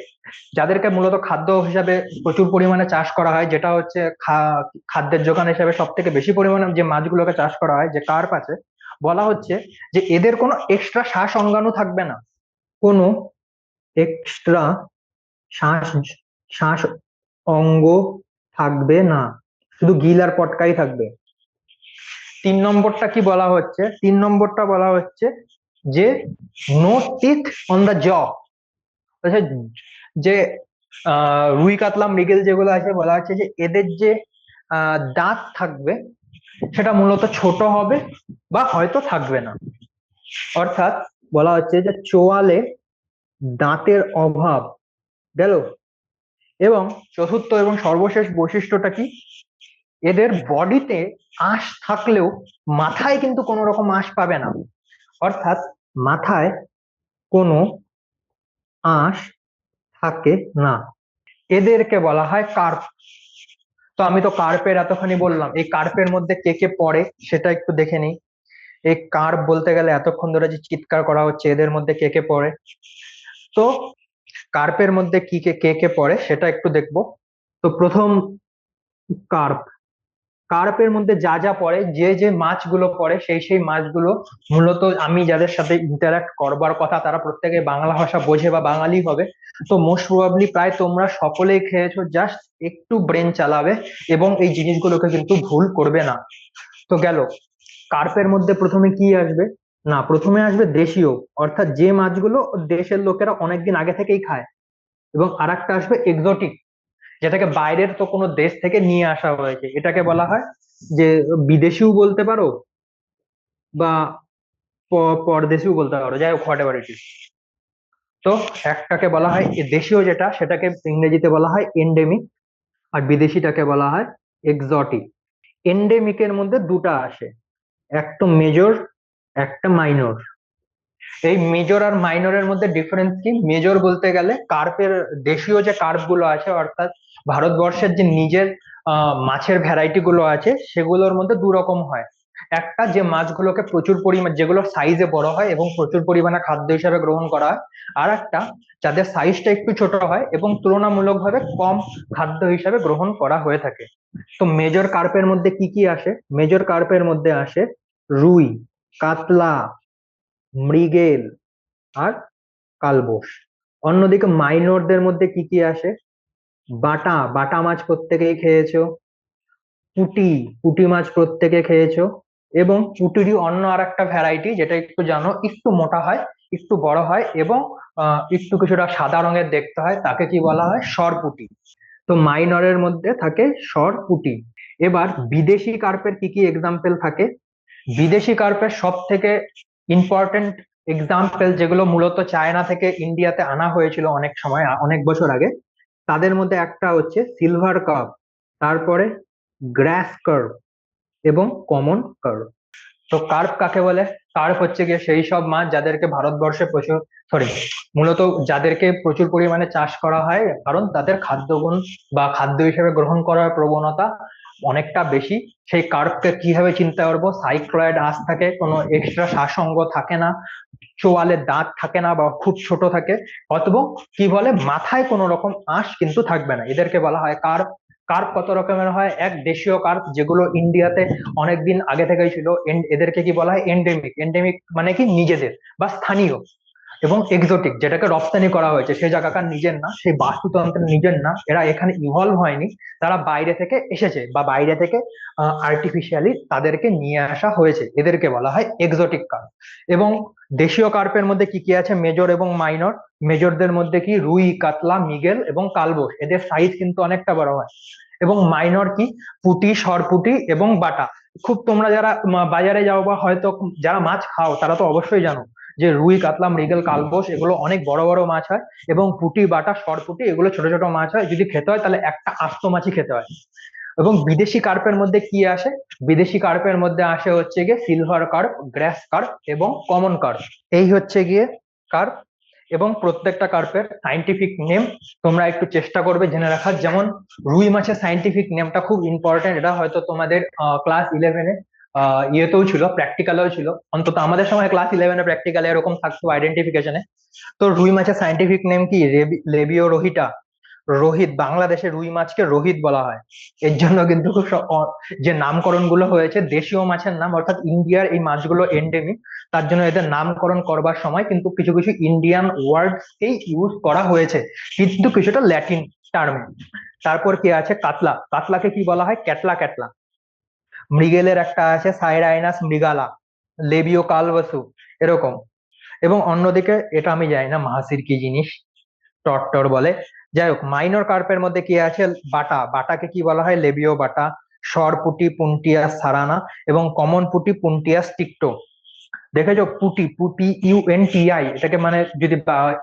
যাদেরকে মূলত খাদ্য হিসাবে প্রচুর পরিমাণে চাষ করা হয়, যেটা হচ্ছে খাদ্যের যোগান হিসাবে সব থেকে বেশি পরিমাণে যে মাছগুলোকে চাষ করা হয়, যে কার্প আছে, বলা হচ্ছে যে এদের কোনো এক্সট্রা শ্বাস অঙ্গাণু থাকবে না, কোনো এক্সট্রা শ্বাস শ্বাস অঙ্গ থাকবে না, শুধু গিল আর পটকাই থাকবে। 3 নম্বরটা কি বলা হচ্ছে? 3 নম্বরটা বলা হচ্ছে যে নো টিথ অন দা জ। যে রুই কাতলা মৃগেল যেগুলো আছে, বলা হচ্ছে যে এদের যে দাঁত থাকবে সেটা মূলত ছোট হবে বা হয়তো থাকবে না। অর্থাৎ বলা হচ্ছে যে চোয়ালে দাঁতের অভাব। গেল। এবং চতুর্থ এবং সর্বশেষ বৈশিষ্ট্যটা কি? এদের বডিতে আঁশ থাকলেও মাথায় কিন্তু কোনো রকম আঁশ পাবে না। অর্থাৎ মাথায় কোনো আঁশ থাকে না। এদেরকে বলা হয় কার্প। তো আমি তো কার্পের এতখানি বললাম, এই কার্পের মধ্যে কে কে পড়ে সেটা একটু দেখে নিই। এই কার্প বলতে গেলে এতক্ষণ ধরে যে চিৎকার করা হচ্ছে, এদের মধ্যে কে কে পড়ে? তো কার্পের মধ্যে কি কে কে পড়ে সেটা একটু দেখবো। তো প্রথম কার্প। কার্পের মধ্যে যা যা পড়ে, যে যে মাছগুলো পড়ে, সেই সেই মাছগুলো মূলত আমি যাদের সাথে ইন্টারাক্ট করবার কথা তারা প্রত্যেকে বাংলা ভাষা বোঝে বা বাঙালি হবে। তো মোস্ট প্রবাবলি প্রায় তোমরা সকলেই খেয়েছো, জাস্ট একটু ব্রেন চালাবে এবং এই জিনিসগুলোকে কিন্তু ভুল করবে না। তো গেল। কার্পের মধ্যে প্রথমে কি আসবে? না, প্রথমে আসবে দেশীয়, অর্থাৎ যে মাছগুলো দেশের লোকেরা অনেকদিন আগে থেকেই খায়। এবং আরেকটা আসবে এক্সোটিক, যেটাকে বাইরের তো কোনো দেশ থেকে নিয়ে আসা হয়েছে, এটাকে বলা হয় যে বিদেশিও বলতে পারো বা পরদেশিও বলতে পারো, যাই হোক হোয়াট এভার ইট ইজ। তো একটাকে বলা হয় দেশীয়, যেটা সেটাকে ইংরেজিতে বলা হয় এন্ডেমিক, আর বিদেশিটাকে বলা হয় এক্সোটিক। এন্ডেমিকের মধ্যে দুটা আসে, একটা মেজর, একটা মাইনর। এই মেজর আর মাইনরের মধ্যে ডিফারেন্স কি? মেজর বলতে গেলে কার্পের, দেশীয় যে কার্প গুলো আছে, অর্থাৎ ভারতবর্ষের যে নিজের মাছের ভ্যারাইটি গুলো আছে, সেগুলোর মধ্যে দু রকম হয়। একটা যে মাছগুলোকে প্রচুর পরিমাণ, যেগুলো সাইজে বড় হয় এবং প্রচুর পরিমাণে খাদ্য হিসেবে গ্রহণ করা হয়। আর একটা যাদের সাইজটা একটু ছোট হয় এবং তুলনামূলকভাবে কম খাদ্য হিসেবে গ্রহণ করা হয়ে থাকে। তো মেজর কার্পের মধ্যে কি কি আসে? মেজর কার্পের মধ্যে আসে রুই, কাতলা, মৃগেল আর কালবোস। অন্যদিকে মাইনরদের মধ্যে কি কি আসে? বাটা, বাটা মাছ প্রত্যেকেই খেয়েছো। পুঁটি, পুঁটি মাছ প্রত্যেকে খেয়েছো। এবং পুঁটিরই অন্য আর একটা ভ্যারাইটি, যেটা একটু জানো, একটু মোটা হয়, একটু বড় হয় এবং একটু কিছুটা সাদা রঙের দেখতে হয়, তাকে কি বলা হয়? সরপুঁটি। তো মাইনরের মধ্যে থাকে সরপুঁটি। এবার বিদেশি কার্পের কি কি এক্সাম্পল থাকে? বিদেশি কার্পের সব থেকে ইম্পর্টেন্ট এক্সাম্পল, যেগুলো মূলত চায়না থেকে ইন্ডিয়াতে আনা হয়েছিল অনেক সময়, অনেক বছর আগে, তাদের মধ্যে একটা হচ্ছে সিলভার কার্প, তারপরে গ্রাস কার্প এবং কমন কার্প। তো কার্প কাকে বলে? কার্প হচ্ছে গিয়ে সেই সব মাছ যাদেরকে ভারতবর্ষে প্রচুর, সরি, মূলত যাদেরকে প্রচুর পরিমাণে চাষ করা হয়, কারণ তাদের খাদ্যগুণ বা খাদ্য হিসেবে গ্রহণ করার প্রবণতা অনেকটা বেশি। সেই কার্পকে কিভাবে চিন্তা করবো? সাইক্লয়েড আঁশ থাকে, কোনো এক্সট্রা শ্বাসঙ্গ থাকে না, চোয়ালে দাঁত থাকে না বা খুব ছোট থাকে, অথবা কি বলে, মাথায় কোনো রকম আঁশ কিন্তু থাকবে না, এদেরকে বলা হয় কার্প। কার্প কত রকমের হয়? এক, দেশীয় কার্প যেগুলো ইন্ডিয়াতে অনেকদিন আগে থেকেই ছিল, এদেরকে কি বলা হয়? এন্ডেমিক। এন্ডেমিক মানে কি? নিজেদের বা স্থানীয়। এবং এক্সোটিক, যেটাকে রপ্তানি করা হয়েছে, সেই জায়গাকার নিজের না, সেই বাস্তুতন্ত্রের নিজের না, এরা এখানে ইভলভ হয়নি, তারা বাইরে থেকে এসেছে বা বাইরে থেকে আর্টিফিশিয়ালি তাদেরকে নিয়ে আসা হয়েছে, এদেরকে বলা হয় এক্সোটিক কার্প। এবং দেশীয় কার্পের মধ্যে কি কি আছে? মেজর এবং মাইনর। মেজরদের মধ্যে কি? রুই, কাতলা, মৃগেল এবং কালবোস, এদের সাইজ কিন্তু অনেকটা বড় হয়। এবং মাইনর কি? পুঁটি, সরপুঁটি এবং বাটা। খুব তোমরা যারা বাজারে যাও বা হয়তো যারা মাছ খাও, তারা তো অবশ্যই জানো যে রুই, কাতলা, মৃগেল, কালবোস এগুলো অনেক বড় বড় মাছ হয়। এবং পুঁটি, বাটা, সরপুঁটি এগুলো ছোট ছোট মাছ হয়। যদি খেতে হয় তাহলে একটা আস্ত মাছই খেতে হয়। এবং বিদেশি কার্পের মধ্যে কি আসে? বিদেশি কার্পের মধ্যে আসে হচ্ছে গিয়ে সিলভার কার্প, গ্রাস কার্প এবং কমন কার্প। এই হচ্ছে গিয়ে কার্প। এবং প্রত্যেকটা কার্পের সাইন্টিফিক নেম তোমরা একটু চেষ্টা করবে জেনে রাখার। যেমন রুই মাছের সাইন্টিফিক নেমটা খুব ইম্পর্টেন্ট, এটা হয়তো তোমাদের ক্লাস 11-এ ইয়েতেও ছিল, প্র্যাকটিক্যালেও ছিল, অন্তত আমাদের সময় ক্লাস 11-এ প্র্যাকটিক্যালে এরকম থাকতো আইডেন্টিফিকেশনে। তো রুই মাছের সাইন্টিফিক নেম কি? লেবিও রোহিটা। রোহিত, বাংলাদেশে রুই মাছকে রোহিত বলা হয়। এর জন্য কিন্তু খুব যে নামকরণ গুলো হয়েছে দেশীয় মাছের নাম, অর্থাৎ ইন্ডিয়ার এই মাছগুলো এন্ডেমিক, তার জন্য এদের নামকরণ করবার সময় কিন্তু কিছু কিছু ইন্ডিয়ান ওয়ার্ডসকেই ইউজ করা হয়েছে, কিন্তু কিছুটা ল্যাটিন টার্মে। তারপর কি আছে? কাতলা। কাতলাকে কি বলা হয়? ক্যাটলা, ক্যাটলা। মৃগেলের একটা আছে সাইরাইনাস মৃগালা, লেবিও কালবাসু, এরকম। এবং অন্যদিকে এটা আমি জানি না মাহাসির কি জিনিস, টর বলে। যাই হোক, মাইনর কার্পের মধ্যে কি আছে? বাটা। বাটাকে কি বলা হয়? লেবিও বাটা। সরপুটি, পুন্টিয়াস সারানা এবং কমন পুটি, পুন্টিয়াস টিকটো। দেখেছো? পুটি, পুটি, UNTI, এটাকে মানে যদি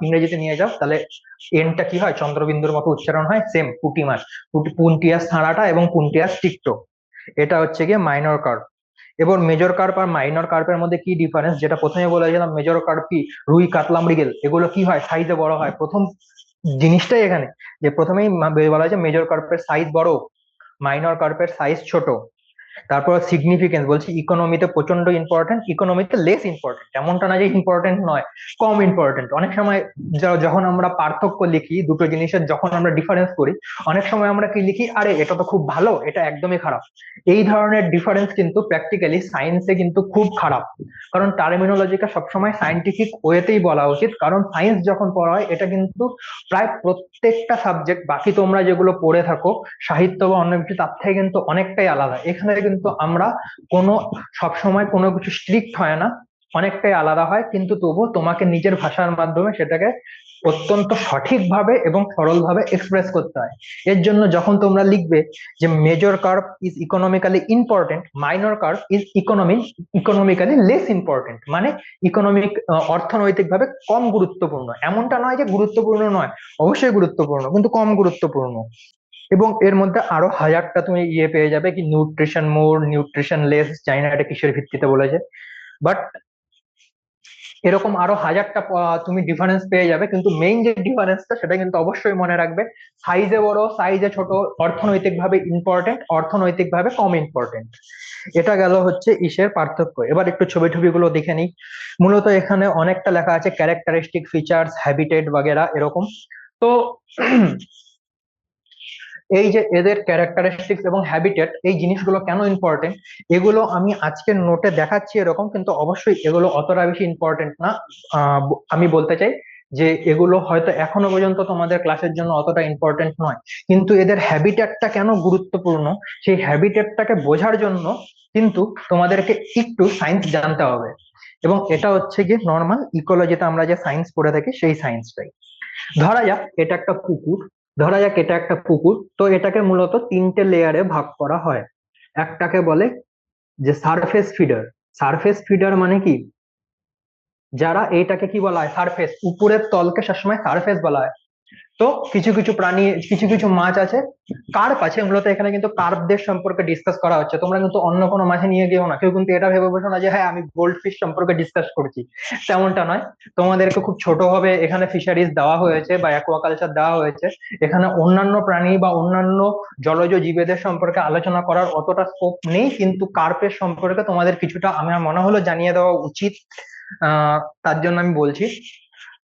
ইংরেজিতে নিয়ে যাও তাহলে এনটা কি হয়? চন্দ্রবিন্দুর মতো উচ্চারণ হয়, সেম পুটি মাছ। পুন্টিয়াস সারাটা এবং পুন্টিয়াস টিকটো, এটা হচ্ছে গিয়ে মাইনর কার্প। এবার মেজর কার্প আর মাইনর কার্পের মধ্যে কি ডিফারেন্স, যেটা প্রথমে বলেছিলাম, মেজর কার্প কি? রুই, কাতলা, মৃগেল এগুলো কি হয়? সাইজে বড় হয়। প্রথম জিনিসটাই এখানে, যে প্রথমেই বলা হয়েছে মেজর কার্পের সাইজ বড়, মাইনর কার্পের সাইজ ছোট। তারপর সিগনিফিকেন্স বলছি, ইকোনমিতে প্রচন্ড ইম্পর্টেন্ট, ইকোনমিতে লেস ইম্পর্টেন্ট, এমনটা না যে ইম্পর্টেন্ট নয়, কম ইম্পর্টেন্ট। অনেক সময় যখন আমরা পার্থক্য লিখি দুটো জিনিসের, যখন আমরা ডিফারেন্স করি, অনেক সময় আমরা কি লিখি? আরে এটা তো খুব ভালো, এটা একদমই খারাপ। এই ধরনের ডিফারেন্স কিন্তু প্র্যাকটিক্যালি সায়েন্সে কিন্তু খুব খারাপ। কারণ টার্মিনোলজিটা সবসময় সায়েন্টিফিক ওয়েতেই বলা উচিত, কারণ সায়েন্স যখন পড়া হয় এটা কিন্তু প্রায় প্রত্যেকটা সাবজেক্ট, বাকি তোমরা যেগুলো পড়ে থাকো সাহিত্য বা অন্য কিছু, তার থেকে কিন্তু অনেকটাই আলাদা। এখানে কিন্তু আমরা কোনো, সবসময় কোনো কিছু স্ট্রিক্ট হয় না, অনেকটাই আলাদা হয়, কিন্তু তবুও তোমাকে নিজের ভাষার মাধ্যমে সেটাকে অত্যন্ত সঠিকভাবে এবং সরলভাবে এক্সপ্রেস করতে হয়। এর জন্য যখন তোমরা লিখবে যে major curve is economically important, minor curve is economically less important, মানে ইকোনমিক অর্থনৈতিকভাবে কম গুরুত্বপূর্ণ, এমনটা নয় যে গুরুত্বপূর্ণ নয়, অবশ্যই গুরুত্বপূর্ণ কিন্তু কম গুরুত্বপূর্ণ। এবং এর মধ্যে আরো হাজারটা তুমি পেয়ে যাবে, কি নিউট্রিশন মোর, নিউট্রিশন লেস, জানি না এটা কিসের ভিত্তিতে বলেছে, বাট এরকম আরো হাজারটা তুমি ডিফারেন্স পেয়ে যাবে, কিন্তু মেইন যে ডিফারেন্সটা সেটা কিন্তু অবশ্যই মনে রাখবে, সাইজে বড় সাইজে ছোট, অর্থনৈতিক ভাবে ইম্পর্টেন্ট অর্থনৈতিক ভাবে কম ইম্পর্টেন্ট। এটা গেল হচ্ছে ইসের পার্থক্য। এবার একটু ছবি টবি গুলো দেখে নিই। মূলত এখানে অনেকটা লেখা আছে ক্যারেক্টারিস্টিক ফিচার্স, হ্যাবিটেট বাগেরা এরকম। তো এই যে এদের ক্যারেক্টারিস্টিক্স এবং হ্যাবিটেট, এই জিনিসগুলো কেন ইম্পর্টেন্ট, এগুলো আমি আজকের নোটে দেখাচ্ছি এরকম, কিন্তু অবশ্যই এগুলো অতটা বেশি ইম্পর্টেন্ট না। আমি বলতে চাই যে এগুলো হয়তো এখনো পর্যন্ত তোমাদের ক্লাসের জন্য অতটা ইম্পর্টেন্ট নয়, কিন্তু এদের হ্যাবিটেটটা কেন গুরুত্বপূর্ণ, সেই হ্যাবিটেটটাকে বোঝার জন্য কিন্তু তোমাদেরকে একটু সায়েন্স জানতে হবে। এবং এটা হচ্ছে গিয়ে নর্মাল ইকোলজিতে আমরা যে সায়েন্স পড়ে থাকি সেই সায়েন্সটাই। ধরা যাক এটা একটা পুকুর, ধরা যাক এটা একটা পুকুর, তো এটাকে মূলত তিনটে লেয়ারে ভাগ করা হয়। একটাকে বলে যে সারফেস ফিডার। সারফেস ফিডার মানে কি, যারা এইটাকে কি বলা হয়, সারফেস, উপরের তলকে সবসময় সারফেস বলা হয়। তো কিছু কিছু প্রাণী, কিছু কিছু মাছ আছে, কার্প আছে, মূলত এখানে কিন্তু কার্পদের সম্পর্কে ডিসকাস করা হচ্ছে, তোমরা কিন্তু অন্য কোনো মাছে নিয়ে গিয়েও না, কেউ কিন্তু এটা ভেবে বসো না যে হ্যাঁ আমি গোল্ড ফিশ সম্পর্কে ডিসকাস করছি, তেমনটা নয়। তোমাদেরকে খুব ছোট ভাবে এখানে ফিশারিজ দেওয়া হয়েছে বা অ্যাকোয়াকালচার দেওয়া হয়েছে, এখানে অন্যান্য প্রাণী বা অন্যান্য জলজ জীবেদের সম্পর্কে আলোচনা করার অতটা স্কোপ নেই, কিন্তু কার্পের সম্পর্কে তোমাদের কিছুটা আমার মনে হলো জানিয়ে দেওয়া উচিত, তার জন্য আমি বলছি।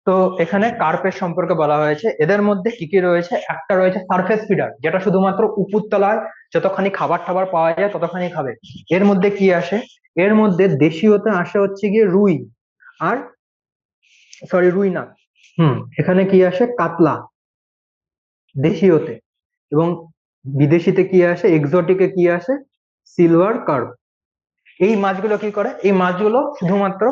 তো এখানে কার্পের সম্পর্কে বলা হয়েছে, এদের মধ্যে কি কি রয়েছে, একটা রয়েছে সারফেস ফিডার, যেটা শুধুমাত্র উপরতলায় যতখানি খাবার টাবার পাওয়া যায় ততখানি খাবে। এর মধ্যে কি আসে, এর মধ্যে দেশীয়তে আসে হচ্ছে গিয়ে রুই, আর সরি রুই না, এখানে কি আসে কাতলা দেশীয়তে, এবং বিদেশিতে কি আসে, এক্সোটিকে কি আসে, সিলভার কার্প। এই মাছগুলো কি করে, এই মাছগুলো শুধুমাত্র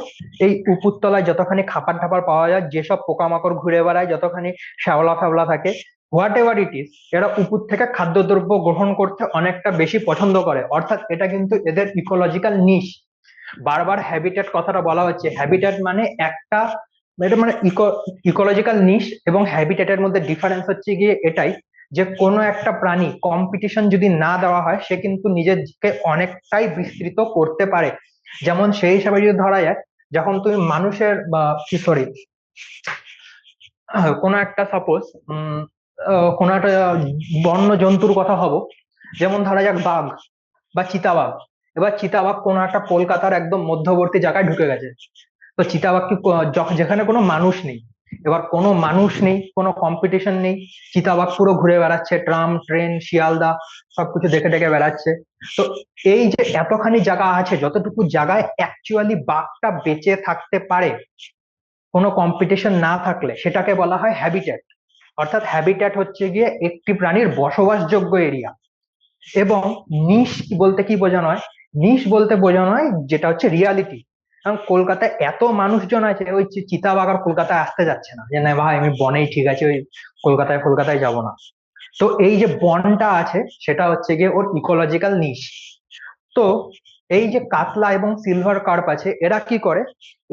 এই উপরতলায় যতখানি খাবার টাবার পাওয়া যায়, যেসব পোকামাকড় ঘুরে বেড়ায়, যতখানি শ্যাওলা ফেওলা থাকে, হোয়াট এভার ইট ইজ, এরা উপর থেকে খাদ্যদ্রব্য গ্রহণ করতে অনেকটা বেশি পছন্দ করে, অর্থাৎ এটা কিন্তু এদের ইকোলজিক্যাল নিশ। বারবার হ্যাবিটেট কথাটা বলা হচ্ছে, হ্যাবিটেট মানে একটা, এটা মানে ইকোলজিক্যাল নিশ এবং হ্যাবিটেটের মধ্যে ডিফারেন্স হচ্ছে গিয়ে এটাই, যে কোনো একটা প্রাণী কম্পিটিশন যদি না দেওয়া হয় সে কিন্তু নিজেকে অনেকটাই বিস্তৃত করতে পারে। যেমন সেই হিসাবে যদি ধরা যায়, যখন তুমি মানুষের বা কি সরি কোনো একটা সাপোজ কোনো একটা বন্য জন্তুর কথা হবো, যেমন ধরা যাক বাঘ বা চিতাবাঘ। এবার চিতাবাঘ কোনো একটা কলকাতার একদম মধ্যবর্তী জায়গায় ঢুকে গেছে, তো চিতাবাঘ কি যেখানে কোনো মানুষ নেই, এবার কোনো মানুষ নেই, কোনো কম্পিটিশন নেই, চিতাবাঘ পুরো ঘুরে বেড়াচ্ছে, ট্রাম ট্রেন শিয়ালদা সবকিছু দেখে দেখে বেড়াচ্ছে। তো এই যে এতখানি জায়গা আছে, যতটুকু জায়গায় অ্যাকচুয়ালি বাঘটা বেঁচে থাকতে পারে কোনো কম্পিটিশন না থাকলে, সেটাকে বলা হয় হ্যাবিটেট। অর্থাৎ হ্যাবিটেট হচ্ছে গিয়ে একটি প্রাণীর বসবাসযোগ্য এরিয়া। এবং নিশ বলতে কি বোঝানো হয়, নিশ বলতে বোঝানো হয় যেটা হচ্ছে রিয়ালিটি। কারণ কলকাতায় এত মানুষজন আছে, ওই চিতাবাঘ আর কলকাতায় আসতে যাচ্ছে না, যে না ভাই আমি বনেই ঠিক আছে, ওই কলকাতায় কলকাতায় যাব না। তো এই যে বনটা আছে সেটা হচ্ছে গিয়ে ওর ইকোলজিক্যাল নিশ। তো এই যে কাতলা এবং সিলভার কার্প আছে, এরা কি করে,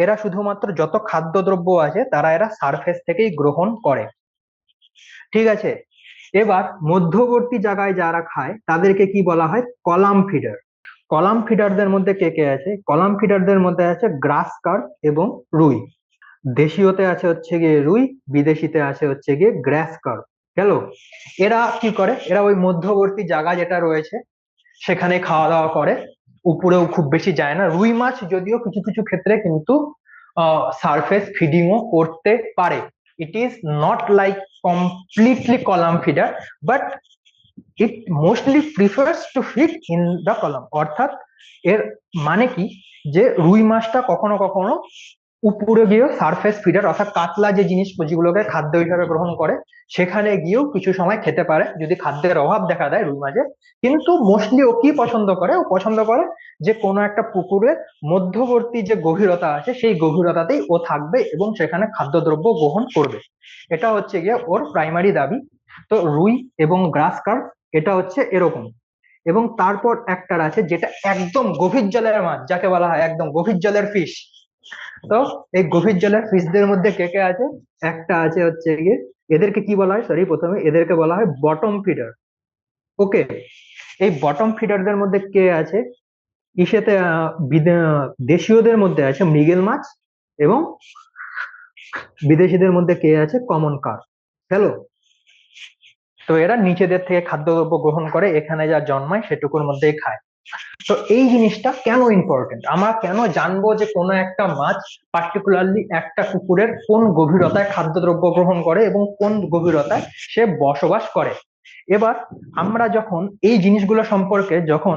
এরা শুধুমাত্র যত খাদ্যদ্রব্য আছে তারা এরা সারফেস থেকেই গ্রহণ করে, ঠিক আছে। এবার মধ্যবর্তী জায়গায় যারা খায় তাদেরকে কি বলা হয়, কলাম ফিডার। কলাম ফিডারদের মধ্যে কে কে আছে, কলাম ফিডারদের মধ্যে আছে গ্রাস কার্প এবং রুই। দেশীয়তে আছে হচ্ছে গিয়ে রুই, বিদেশিতে আছে হচ্ছে গিয়ে গ্রাস কার্প। গেল, এরা কি করে, এরা ওই মধ্যবর্তী জায়গা যেটা রয়েছে সেখানে খাওয়া দাওয়া করে, উপরেও খুব বেশি যায় না। রুই মাছ যদিও কিছু কিছু ক্ষেত্রে কিন্তু সারফেস ফিডিংও করতে পারে, it is not like completely column feeder, but it mostly prefers to feed in the column. অর্থাৎ এর মানে কি, যে রুই মাছটা কখনো কখনো উপরে গিয়েও সারফেস ফিডার অর্থাৎ কাতলা যে জিনিস যেগুলোকে খাদ্য হিসাবে গ্রহণ করে সেখানে গিয়েও কিছু সময় খেতে পারে যদি খাদ্যের অভাব দেখা দেয় রুই মাঝে। কিন্তু মোস্টলি ও কি পছন্দ করে, ও পছন্দ করে যে কোনো একটা পুকুরের মধ্যবর্তী যে গভীরতা আছে সেই গভীরতাতেই ও থাকবে এবং সেখানে খাদ্যদ্রব্য গ্রহণ করবে। এটা হচ্ছে গিয়ে ওর প্রাইমারি দাবি। তো রুই এবং গ্রাস কার্প এটা হচ্ছে এরকম। এবং তারপর একটা আছে যেটা একদম গভীর জলের মাছ, যাকে বলা হয় একদম গভীর জলের ফিশ। তো এই গভীর জলের ফিশদের মধ্যে কে কে আছে? একটা আছে হচ্ছে গিয়ে, এদেরকে কি বলা হয়, সরি, প্রথমে এদেরকে বলা হয় বটম ফিডার। ওকে, এই বটম ফিডারদের মধ্যে কে আছে? ইসেতে দেশীয়দের মধ্যে আছে মৃগেল মাছ, এবং বিদেশিদের মধ্যে কে আছে? Common carp. হ্যালো। তো এরা নিচেদের থেকে খাদ্যদ্রব্য গ্রহণ করে, এখানে যা জন্মায় সেটুকুর মধ্যেই খায়। তো এই জিনিসটা কেন ইম্পর্টেন্ট, আমরা কেন জানবো যে কোনো একটা মাছ পার্টিকুলারলি একটা পুকুরের কোন গভীরতায় খাদ্যদ্রব্য গ্রহণ করে এবং কোন গভীরতায় সে বসবাস করে? এবার আমরা যখন এই জিনিসগুলো সম্পর্কে যখন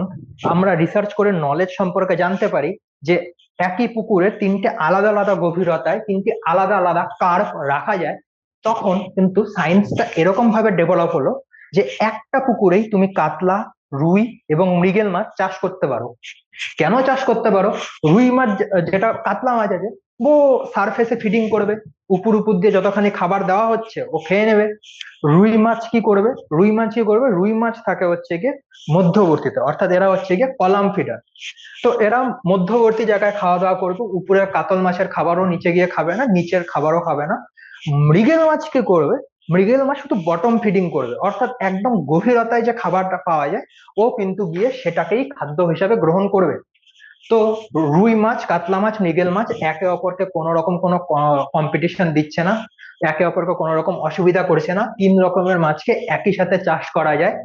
আমরা রিসার্চ করে নলেজ সম্পর্কে জানতে পারি যে একই পুকুরে তিনটে আলাদা আলাদা গভীরতায় তিনটি আলাদা আলাদা কার্ভ রাখা যায়, তখন কিন্তু সায়েন্সটা এরকম ভাবে ডেভেলপ হলো যে একটা পুকুরেই তুমি কাতলা, রুই এবং মৃগেল মাছ চাষ করতে পারো। কেন চাষ করতে পারো? রুই মাছ যেটা কাতলা মাছ আছে, ও সারফেসে ফিডিং করবে, উপর উপর দিয়ে যতখানি খাবার দেওয়া হচ্ছে ও খেয়ে নেবে। রুই মাছ কি করবে? রুই মাছ কি করবে? রুই মাছ থাকে হচ্ছে গিয়ে মধ্যবর্তীতে, অর্থাৎ এরা হচ্ছে গিয়ে কলাম ফিডার। তো এরা মধ্যবর্তী জায়গায় খাওয়া দাওয়া করবে, উপরে কাতল মাছের খাবারও নিচে গিয়ে খাবে না, নিচের খাবারও খাবে না। মৃগেল মাছ কি করবে? মৃগেল মাছ শুধু বটম ফিডিং করবে, অর্থাৎ একদম গভীরতায় যে খাবারটা পাওয়া যায় ও কিন্তু গিয়ে সেটাকেই খাদ্য হিসাবে গ্রহণ করবে। তো রুই মাছ, কাতলা মাছ, মৃগেল মাছ একে অপরকে কোনো রকম কোনো কম্পিটিশন দিচ্ছে না, একে অপরকে কোনো রকম অসুবিধা করছে না, তিন রকমের মাছকে একই সাথে চাষ করা যায়।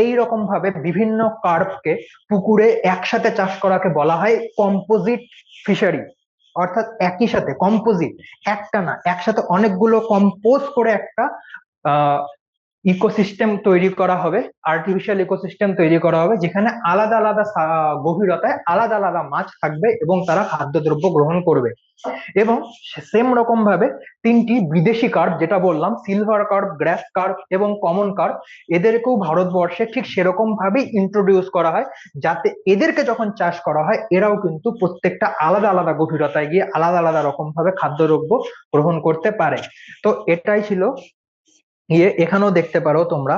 এই রকম ভাবে বিভিন্ন কার্পকে পুকুরে একসাথে চাষ করাকে বলা হয় কম্পোজিট ফিশারি। অর্থাৎ একই সাথে কম্পোজিট, একটা না, একসাথে অনেকগুলো কম্পোজ করে একটা আহ ইকোসিস্টেম তৈরি করা হবে, আর্টিফিশিয়াল ইকোসিস্টেম তৈরি করা হবে, যেখানে আলাদা আলাদা গভীরতায় আলাদা আলাদা মাছ থাকবে এবং তারা খাদ্যদ্রব্য গ্রহণ করবে। এবং সেম রকম ভাবে তিনটি বিদেশি কার্প, যেটা বললাম সিলভার কার্প, গ্রাস কার্প এবং কমন কার্প, এদেরকেও ভারতবর্ষে ঠিক সেরকম ভাবেই ইন্ট্রোডিউস করা হয়, যাতে এদেরকে যখন চাষ করা হয় এরাও কিন্তু প্রত্যেকটা আলাদা আলাদা গভীরতায় গিয়ে আলাদা আলাদা রকম ভাবে খাদ্যদ্রব্য গ্রহণ করতে পারে। তো এটাই ছিল এখানেও দেখতে পারো তোমরা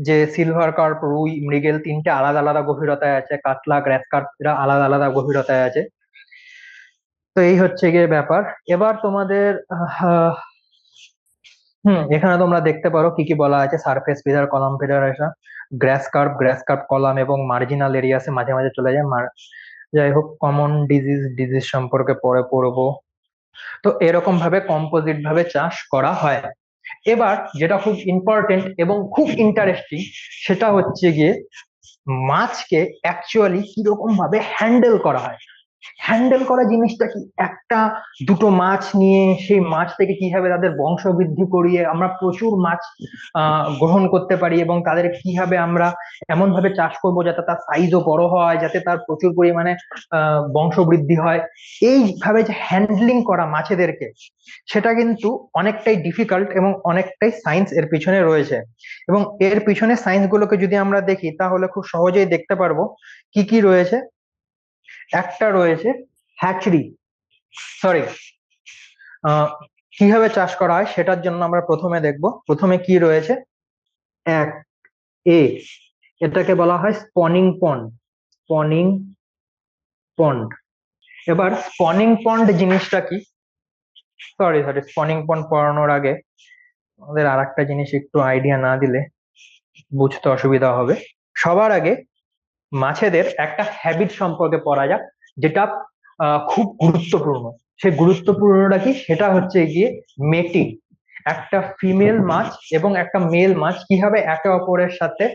যে সিলভার কার্প, রুই, মৃগেল তিনটে আলাদা আলাদা গভীরতায় আছে, কাতলা, গ্রাস কার্প এরা আলাদা আলাদা গভীরতায় আছে। তো এই হচ্ছে গিয়ে ব্যাপার। এবার তোমাদের এখানে তোমরা দেখতে পারো কি কি বলা আছে, সারফেস ফিডার, কলাম ফিডার, এসা গ্রাস কার্প কলাম এবং মার্জিনাল এরিয়াসে মাঝে মাঝে চলে যায়। যাই হোক, কমন ডিজিজ সম্পর্কে পরে পড়বো। তো এরকম ভাবে কম্পোজিট ভাবে চাষ করা হয়। এবার যেটা খুব ইম্পর্টেন্ট এবং খুব ইন্টারেস্টিং, সেটা হচ্ছে গিয়ে মাছকে অ্যাকচুয়ালি কিরকম ভাবে হ্যান্ডেল করা হয়। হ্যান্ডেল করা জিনিসটা কি, একটা দুটো মাছ নিয়ে সেই মাছ থেকে কিভাবে তাদের বংশ বৃদ্ধি করিয়ে আমরা প্রচুর মাছ গ্রহণ করতে পারি, এবং তাদের কিভাবে আমরা এমন ভাবে চাষ করব যাতে তার সাইজও বড় হয়, যাতে তার প্রচুর পরিমাণে বংশ বৃদ্ধি হয়। এইভাবে যে হ্যান্ডলিং করা মাছেদেরকে, সেটা কিন্তু অনেকটাই ডিফিকাল্ট এবং অনেকটাই সায়েন্স এর পিছনে রয়েছে। এবং এর পিছনে সায়েন্স গুলোকে যদি আমরা দেখি তাহলে খুব সহজেই দেখতে পারবো কি কি রয়েছে। একটা রয়েছে হ্যাচরি, সরি, কিভাবে চাষ করা হয় সেটার জন্য আমরা প্রথমে দেখব। প্রথমে কি রয়েছে, এক, এ, এটাকে বলা হয় স্পনিং পন্ড। স্পনিং পন্ড। এবার স্পনিং পন্ড জিনিসটা কি, সরি, স্পনিং পন্ড পড়ানোর আগে আমাদের আর একটা জিনিস একটু আইডিয়া না দিলে বুঝতে অসুবিধা হবে। সবার আগে মাছেদের একটা হ্যাবিট সম্পর্কে পড়া যাক, যেটা খুব গুরুত্বপূর্ণ। সেই গুরুত্বপূর্ণটা কি, সেটা হচ্ছে গিয়ে মেটিং। একটা ফিমেল মাছ এবং একটা মেল মাছ কিভাবে একে অপরের সাথে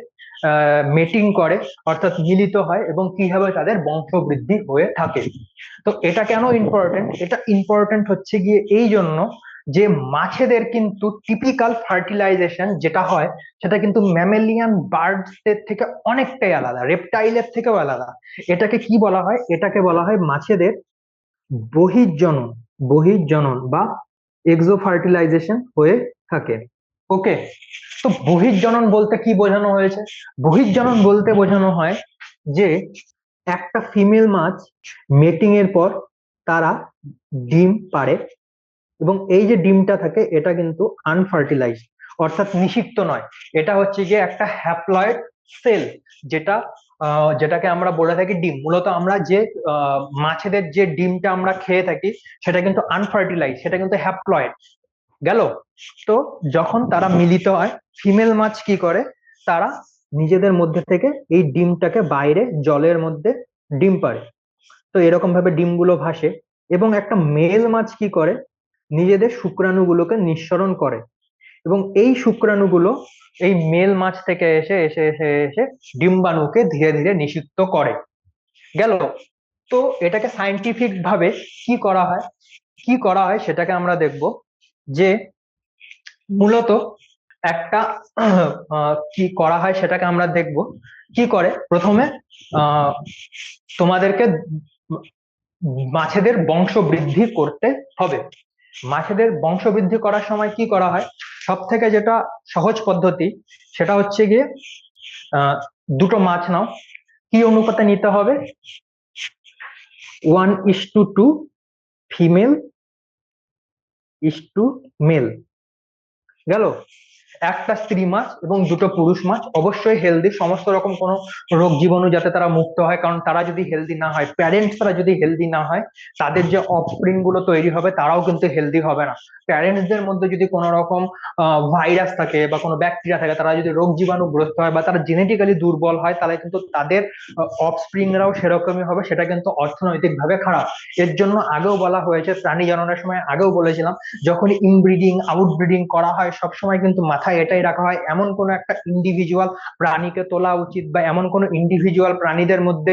মেটিং করে, অর্থাৎ মিলিত হয়, এবং কিভাবে তাদের বংশবৃদ্ধি হয়ে থাকে। তো এটা কেন ইম্পর্টেন্ট? এটা ইম্পর্টেন্ট হচ্ছে গিয়ে এই জন্য যে মাছেদের কিন্তু টিপিক্যাল ফার্টিলাইজেশন যেটা হয় সেটা কিন্তু ম্যামেলিয়ান বার্ডস এর থেকে অনেকটাই আলাদা, রেপটাইলের থেকেও আলাদা। এটাকে কি বলা হয়? এটাকে বলা হয় মাছেদের বহির্জনন। বহির্জনন বা এক্সো ফার্টিলাইজেশন হয়ে থাকে। ওকে, তো বহির্জনন বলতে কি বোঝানো হয়েছে? বহির্জনন বলতে বোঝানো হয় যে একটা ফিমেল মাছ মেটিং এর পর তারা ডিম পাড়ে, এবং এই যে ডিমটা থাকে এটা কিন্তু আনফার্টিলাইজ, অর্থাৎ নিষিক্ত নয়। এটা হচ্ছে গিয়ে একটা হ্যাপ্লয়েড সেল, যেটা যেটাকে আমরা বলে থাকি ডিম। মূলত আমরা যে মাছেদের যে ডিমটা আমরা খেয়ে থাকি সেটা কিন্তু আনফার্টিলাইজ, সেটা কিন্তু হ্যাপ্লয়েড। গেল। তো যখন তারা মিলিত হয়, ফিমেল মাছ কি করে, তারা নিজেদের মধ্যে থেকে এই ডিমটাকে বাইরে জলের মধ্যে ডিম পাড়ে। তো এরকম ভাবে ডিমগুলো ভাসে, এবং একটা মেল মাছ কি করে, নিজেদের শুক্রাণুগুলোকে নিঃসরণ করে, এবং এই শুক্রাণুগুলো এই মেল মাছ থেকে এসে এসে এসে এসে ডিম্বাণুকে ধীরে ধীরে নিষিক্ত করে। গেল। তো এটাকে সাইন্টিফিক ভাবে কি করা হয়, কি করা হয় সেটাকে আমরা দেখব। যে মূলত একটা কি করা হয় সেটাকে আমরা দেখব। কি করে, প্রথমে আহ তোমাদেরকে মাছেদের বংশ বৃদ্ধি করতে হবে। মাছেদের বংশ বৃদ্ধি করার সময় কি করা হয়, সব থেকে যেটা সহজ পদ্ধতি সেটা হচ্ছে গিয়ে আহ দুটো মাছ নাও। কি অনুপাতে নিতে হবে? 1:2, ফিমেল ইস টু মেল। গেল। একটা স্ত্রী মাছ এবং দুটো পুরুষ মাছ, অবশ্যই হেলদি, সমস্ত রকম কোনো রোগ জীবাণু যাতে তারা মুক্ত হয়, কারণ তারা যদি হেলদি না হয়, প্যারেন্টসরা যদি হেলদি না হয়, তাদের যে অফস্প্রিং গুলো তৈরি হবে তারাও কিন্তু হেলদি হবে না। প্যারেন্টসদের মধ্যে যদি কোনো রকম ভাইরাস থাকে বা কোনো ব্যাকটেরিয়া থাকে, তারা যদি রোগ জীবাণুগ্রস্ত হয় বা তারা জেনেটিক্যালি দুর্বল হয়, তাহলে কিন্তু তাদের অফস্প্রিংরাও সেরকমই হবে, সেটা কিন্তু অর্থনৈতিক ভাবে খারাপ। এর জন্য আগেও বলা হয়েছে, প্রাণী জননের সময় আগেও বলেছিলাম, যখন ইনব্রিডিং আউটব্রিডিং করা হয় সবসময় কিন্তু মাথায় এটাই রাখা হয়, এমন কোনো একটা ইন্ডিভিজুয়াল প্রাণীকে তোলা উচিত বা এমন কোনো ইন্ডিভিজুয়াল প্রাণীদের মধ্যে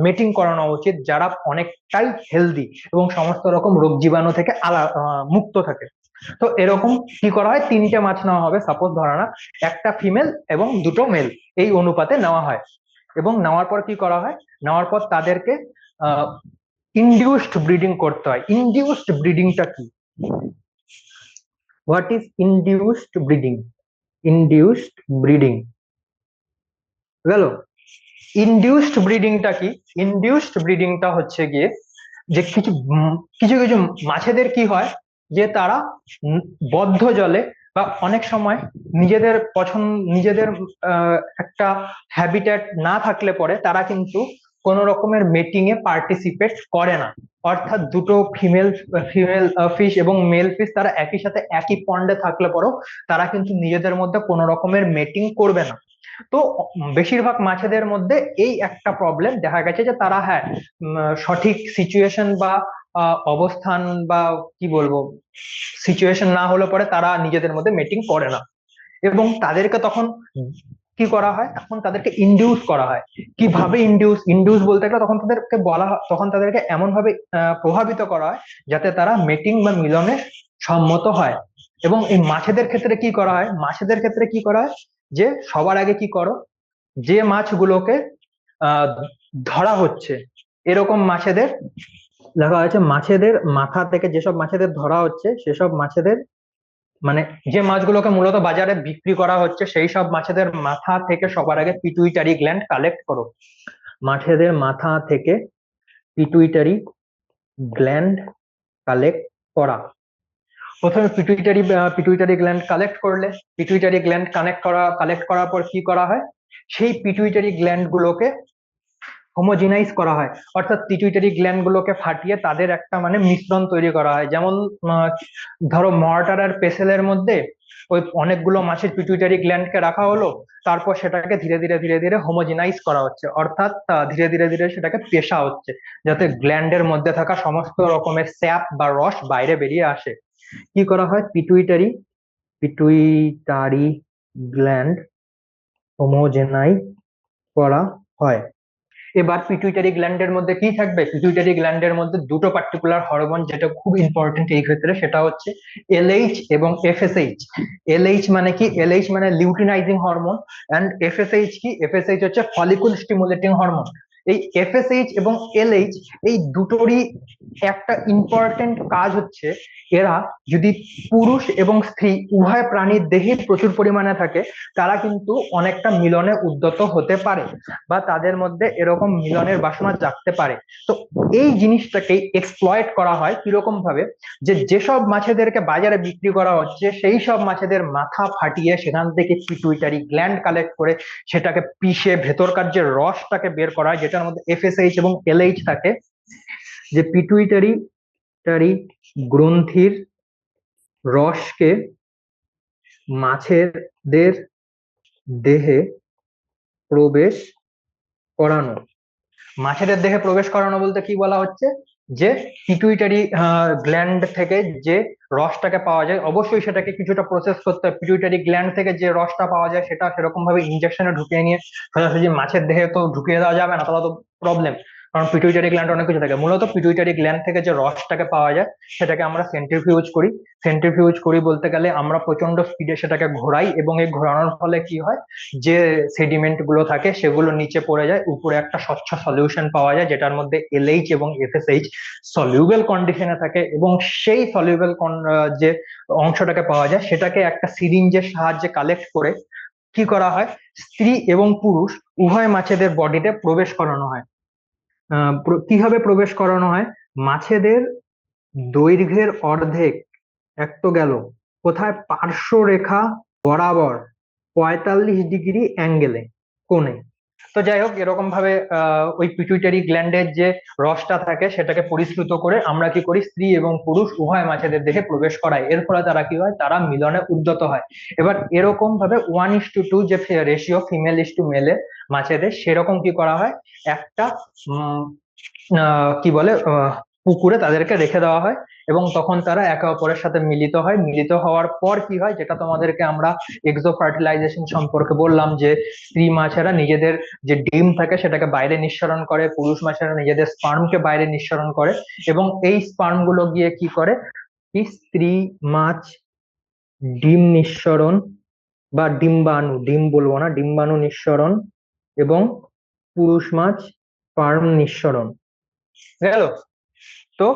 মেটিং করানো উচিত যারা অনেকটাই হেলদি এবং সমস্ত রকম রোগ জীবাণু থেকে মুক্ত থাকে। তো এরকম কি করা হয়, তিনটে মাছ নেওয়া হবে, সাপোজ ধরা না, একটা ফিমেল এবং দুটো মেল, এই অনুপাতে নেওয়া হয়। এবং নেওয়ার পর কি করা হয়, নেওয়ার পর তাদেরকে ইনডিউসড ব্রিডিং করতে হয়। ইনডিউসড ব্রিডিংটা কি? What is induced breeding? Induced breeding গেল। ইনডিউসড ব্রিডিংটা কি? ইনডিউসড ব্রিডিংটা হচ্ছে গিয়ে যে কিছু কিছু মাছেদের কি হয়, যে তারা বদ্ধ জলে বা অনেক সময় নিজেদের পছন্দ, নিজেদের একটা হ্যাবিটেট না থাকলে পরে তারা কিন্তু কোন রকমের মেটিং এ পার্টিসিপেট করে না। অর্থাৎ দুটো ফিমেল ফিমেল ফিশ এবং মেল ফিশ তারা একই সাথে একই পন্ডে থাকলে পরেও তারা কিন্তু নিজেদের মধ্যে কোন রকমের মেটিং করবে না। তো বেশিরভাগ মাছেদের মধ্যে এই একটা প্রবলেম দেখা গেছে, যে তারা, হ্যাঁ, সঠিক সিচুয়েশন বা অবস্থান বা কি বলবো, সিচুয়েশন না হলে পরে তারা নিজেদের মধ্যে মিটিং করে না, এবং তাদেরকে তখন কি করা হয়, তখন তাদেরকে ইনডিউস করা হয়। কিভাবে ইনডিউস? ইনডিউস বলতে গেলে তখন তাদেরকে বলা হয়, তখন তাদেরকে এমন ভাবে প্রভাবিত করা হয় যাতে তারা মিটিং বা মিলনে সম্মত হয়। এবং এই মাছেদের ক্ষেত্রে কি করা হয়, মাছেদের ক্ষেত্রে কি করা হয়, যে সবার আগে কি করো, যে মাছগুলোকে আহ ধরা হচ্ছে, এরকম মাছেদের দেখা যাচ্ছে, মাছেদের মাথা থেকে যেসব মাছেদের ধরা হচ্ছে সেসব মাছেদের, মানে যে মাছগুলোকে মূলত বাজারে বিক্রি করা হচ্ছে সেই সব মাছেদের মাথা থেকে সবার আগে পিটুইটারি গ্ল্যান্ড কালেক্ট করো। মাছেদের মাথা থেকে পিটুইটারি গ্ল্যান্ড কালেক্ট করা। প্রথমে পিটুইটারি গ্ল্যান্ড কালেক্ট করলে, পিটুইটারি গ্ল্যান্ড কালেক্ট করার পর কি করা হয়, সেই পিটুইটারি গ্ল্যান্ড গুলোকে হোমোজিনাইজ করা হয়, অর্থাৎ পিটুইটারি গ্ল্যান্ড গুলোকে ফাটিয়ে তাদের একটা মানে মিশ্রণ তৈরি করা হয়। যেমন আহ, ধরো মর্টার আর পেসেলের মধ্যে ওই অনেকগুলো মাছের পিটুইটারি গ্ল্যান্ডকে রাখা হলো, তারপর সেটাকে ধীরে ধীরে ধীরে ধীরে হোমোজিনাইজ করা হচ্ছে, অর্থাৎ ধীরে ধীরে ধীরে সেটাকে পেশা হচ্ছে, যাতে গ্ল্যান্ডের মধ্যে থাকা সমস্ত রকমের স্যাপ বা রস বাইরে বেরিয়ে আসে। কি করা হয়, পিটুইটারি পিটুইটারি গ্ল্যান্ড হোমোজেনাইজ করা হয়। এবার পিটুইটারি গ্ল্যান্ডের মধ্যে কি থাকবে, পিটুইটারি গ্ল্যান্ডের মধ্যে দুটো পার্টিকুলার হরমোন যেটা খুব ইম্পর্টেন্ট এই ক্ষেত্রে, সেটা হচ্ছে এলএইচ এবং এফএসএইচ। এলএইচ মানে কি? এলএইচ মানে লিউটিনাইজিং হরমোন, এন্ড এফএসএইচ কি? এফএসএইচ হচ্ছে ফলিকুল স্টিমুলেটিং হরমোন। এই এফএসএইচ এবং এলএইচ এই দুটোরই একটা ইম্পর্টেন্ট কাজ হচ্ছে, এরা যদি পুরুষ এবং স্ত্রী উভয় প্রাণীর দেহে প্রচুর পরিমাণে থাকে, তারা কিন্তু অনেকটা মিলনে উদ্যত হতে পারে বা তাদের মধ্যে এরকম মিলনের বাসনা জাগতে পারে। তো এই জিনিসটাকে এক্সপ্লয়েট করা হয় কিরকম ভাবে, যে যেসব মাছেদেরকে বাজারে বিক্রি করা হচ্ছে সেই সব মাছেদের মাথা ফাটিয়ে সেখান থেকে পিটুইটারি গ্ল্যান্ড কালেক্ট করে সেটাকে পিষে ভেতরকার যে রসটাকে বের করা হয়, যেটার মধ্যে এফএসএইচ এবং এলএইচ থাকে, যে পিটুইটারি গ্রন্থির রসকে মাছেদের দেহে প্রবেশ করানো। মাছেদের দেহে প্রবেশ করানো বলতে কি বলা হচ্ছে, যে পিটুইটারি গ্ল্যান্ড থেকে যে রসটাকে পাওয়া যায়, অবশ্যই সেটাকে কিছুটা প্রসেস করতে হয়। পিটুইটারি গ্ল্যান্ড থেকে যে রসটা পাওয়া যায় সেটা সেরকম ভাবে ইনজেকশনে ঢুকিয়ে নিয়ে সোজাসুজি মাছের দেহে তো ঢুকিয়ে দেওয়া যাবে না, তাহলে তো প্রবলেম। কারণ পিটুইটারি গ্ল্যান্ড অনেক কিছু থাকে, মূলত পিটুইটারি গ্ল্যান্ড থেকে যে রসটাকে পাওয়া যায় সেটাকে আমরা সেন্ট্রিফিউজ করি। সেন্ট্রিফিউজ করি বলতে গেলে আমরা প্রচন্ড স্পিডে সেটাকে ঘোরাই, এবং এই ঘোরানোর ফলে কি হয়, যে সেডিমেন্ট গুলো থাকে সেগুলো নিচে পড়ে যায়, উপরে একটা স্বচ্ছ সলিউশন পাওয়া যায় যেটার মধ্যে এলএইচ এবং এফএসএইচ সলিউবেল কন্ডিশনে থাকে, এবং সেই সলিউবেল যে অংশটাকে পাওয়া যায় সেটাকে একটা সিরিঞ্জের সাহায্যে কালেক্ট করে কি করা হয়, স্ত্রী এবং পুরুষ উভয় মাছেদের বডিতে প্রবেশ করানো হয়। কিভাবে প্রবেশ করানো হয়, মাছেদের দৈর্ঘ্যের অর্ধেক এক তো গেল, কোথায় পার্শ্বরেখা বরাবর 45 ডিগ্রি অ্যাঙ্গেলে, কোণে। তো যাই হোক, এরকম ভাবে ওই পিটুইটারি গ্ল্যান্ডের যে রসটা থাকে সেটাকে পরিস্রুত করে আমরা কি করি, স্ত্রী এবং পুরুষ উভয় মাছেদের দেহে প্রবেশ করাই। এর ফলে তারা কি হয়, তারা মিলনে উদ্যত হয়। এবার এরকম ভাবে 1:2 যে রেশিও ফিমেল ইস টু মেলে মাছেদের, সেরকম কি করা হয়, একটা উম কি বলে পুকুরে তাদেরকে রেখে দেওয়া হয়, এবং তখন তারা একে অপরের সাথে মিলিত হয়। মিলিত হওয়ার পর কি হয়, যেটা তোমাদেরকে আমরা এক্সো ফার্টিলাইজেশন সম্পর্কে বললাম, যে স্ত্রী মাছেরা নিজেদের যে ডিম থাকে সেটাকে বাইরে নিঃসরণ করে, পুরুষ মাছেরা নিজেদের স্পার্মকে বাইরে নিঃসরণ করে, এবং এই স্পার্ম গুলো গিয়ে কি করে, কি স্ত্রী মাছ ডিম নিঃসরণ বা ডিম্বাণু, ডিম বলবো না, ডিম্বাণু নিঃসরণ, এবং পুরুষ মাছ স্পার্ম নিঃসরণ গেল। তো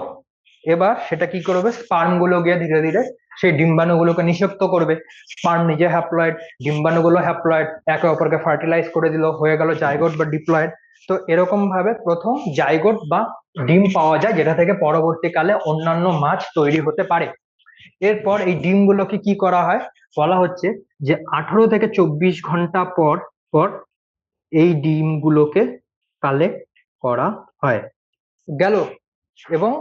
এবার সেটা কি করবে, স্পার্ম গুলো গিয়ে ধীরে ধীরে সেই ডিম্বাণু গুলোকে নিষিক্ত করবে। স্পার্ম নিজে হ্যাপ্লয়েড, ডিম্বাণু গুলো হ্যাপ্লয়েড, একে অপরকে ফার্টিলাইজ করে দিল, হয়ে গেল জাইগোট বা ডিপ্লয়েড। তো এরকম ভাবে প্রথম জাইগোট বা ডিম পাওয়া যায়, যেটা থেকে পরবর্তীকালে অন্যান্য মাছ তৈরি হতে পারে। এরপর এই ডিমগুলোকে কি করা হয়, বলা হচ্ছে যে 18 থেকে 24 ঘন্টা পর পর এই ডিমগুলোকে কালেক্ট করা হয়। গেল। এবং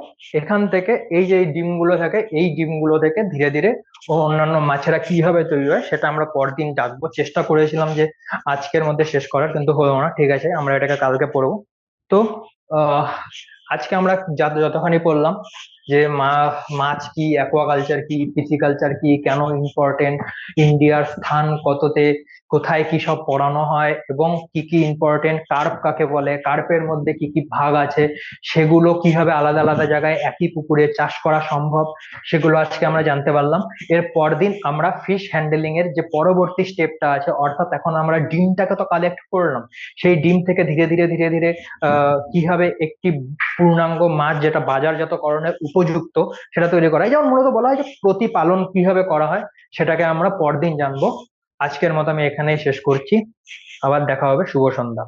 এখান থেকে এই যে ডিমগুলো থাকে, এই ডিমগুলো থেকে ধীরে ধীরে ও অন্যান্য মাছেরা কিভাবে তৈরি হয় সেটা আমরা পরদিন ডাকবো। চেষ্টা করেছিলাম যে আজকের মধ্যে শেষ করার, কিন্তু হলো না। ঠিক আছে, আমরা এটাকে কালকে পড়বো। তো আহ আজকে আমরা যতখানি পড়লাম, যে মাছ কি, অ্যাকোয়াকালচার কি, পিসিকালচার কি, কেন ইম্পর্টেন্ট, ইন্ডিয়ার স্থান কততে, কোথায় কি সব পড়ানো হয়, এবং কি কি ইম্পর্টেন্ট, কার্প কাকে বলে, কার্পের মধ্যে কি কি ভাগ আছে, সেগুলো কিভাবে আলাদা আলাদা জায়গায় একই পুকুরে চাষ করা সম্ভব, সেগুলো আজকে আমরা জানতে পারলাম। এর পরদিন আমরা ফিশ হ্যান্ডলিং এর যে পরবর্তী স্টেপটা আছে, অর্থাৎ এখন আমরা ডিমটাকে তো কালেক্ট করলাম, সেই ডিম থেকে ধীরে ধীরে ধীরে ধীরে কিভাবে একটি পূর্ণাঙ্গ মাছ যেটা বাজারজাতকরণের উপযুক্ত সেটা তৈরি করা হয়, যেমন মূলত বলা হয় যে প্রতিপালন কিভাবে করা হয়, সেটাকে আমরা পরদিন জানবো। আজকের মতো আমি এখানেই শেষ করছি। আবার দেখা হবে। শুভ সন্ধ্যা।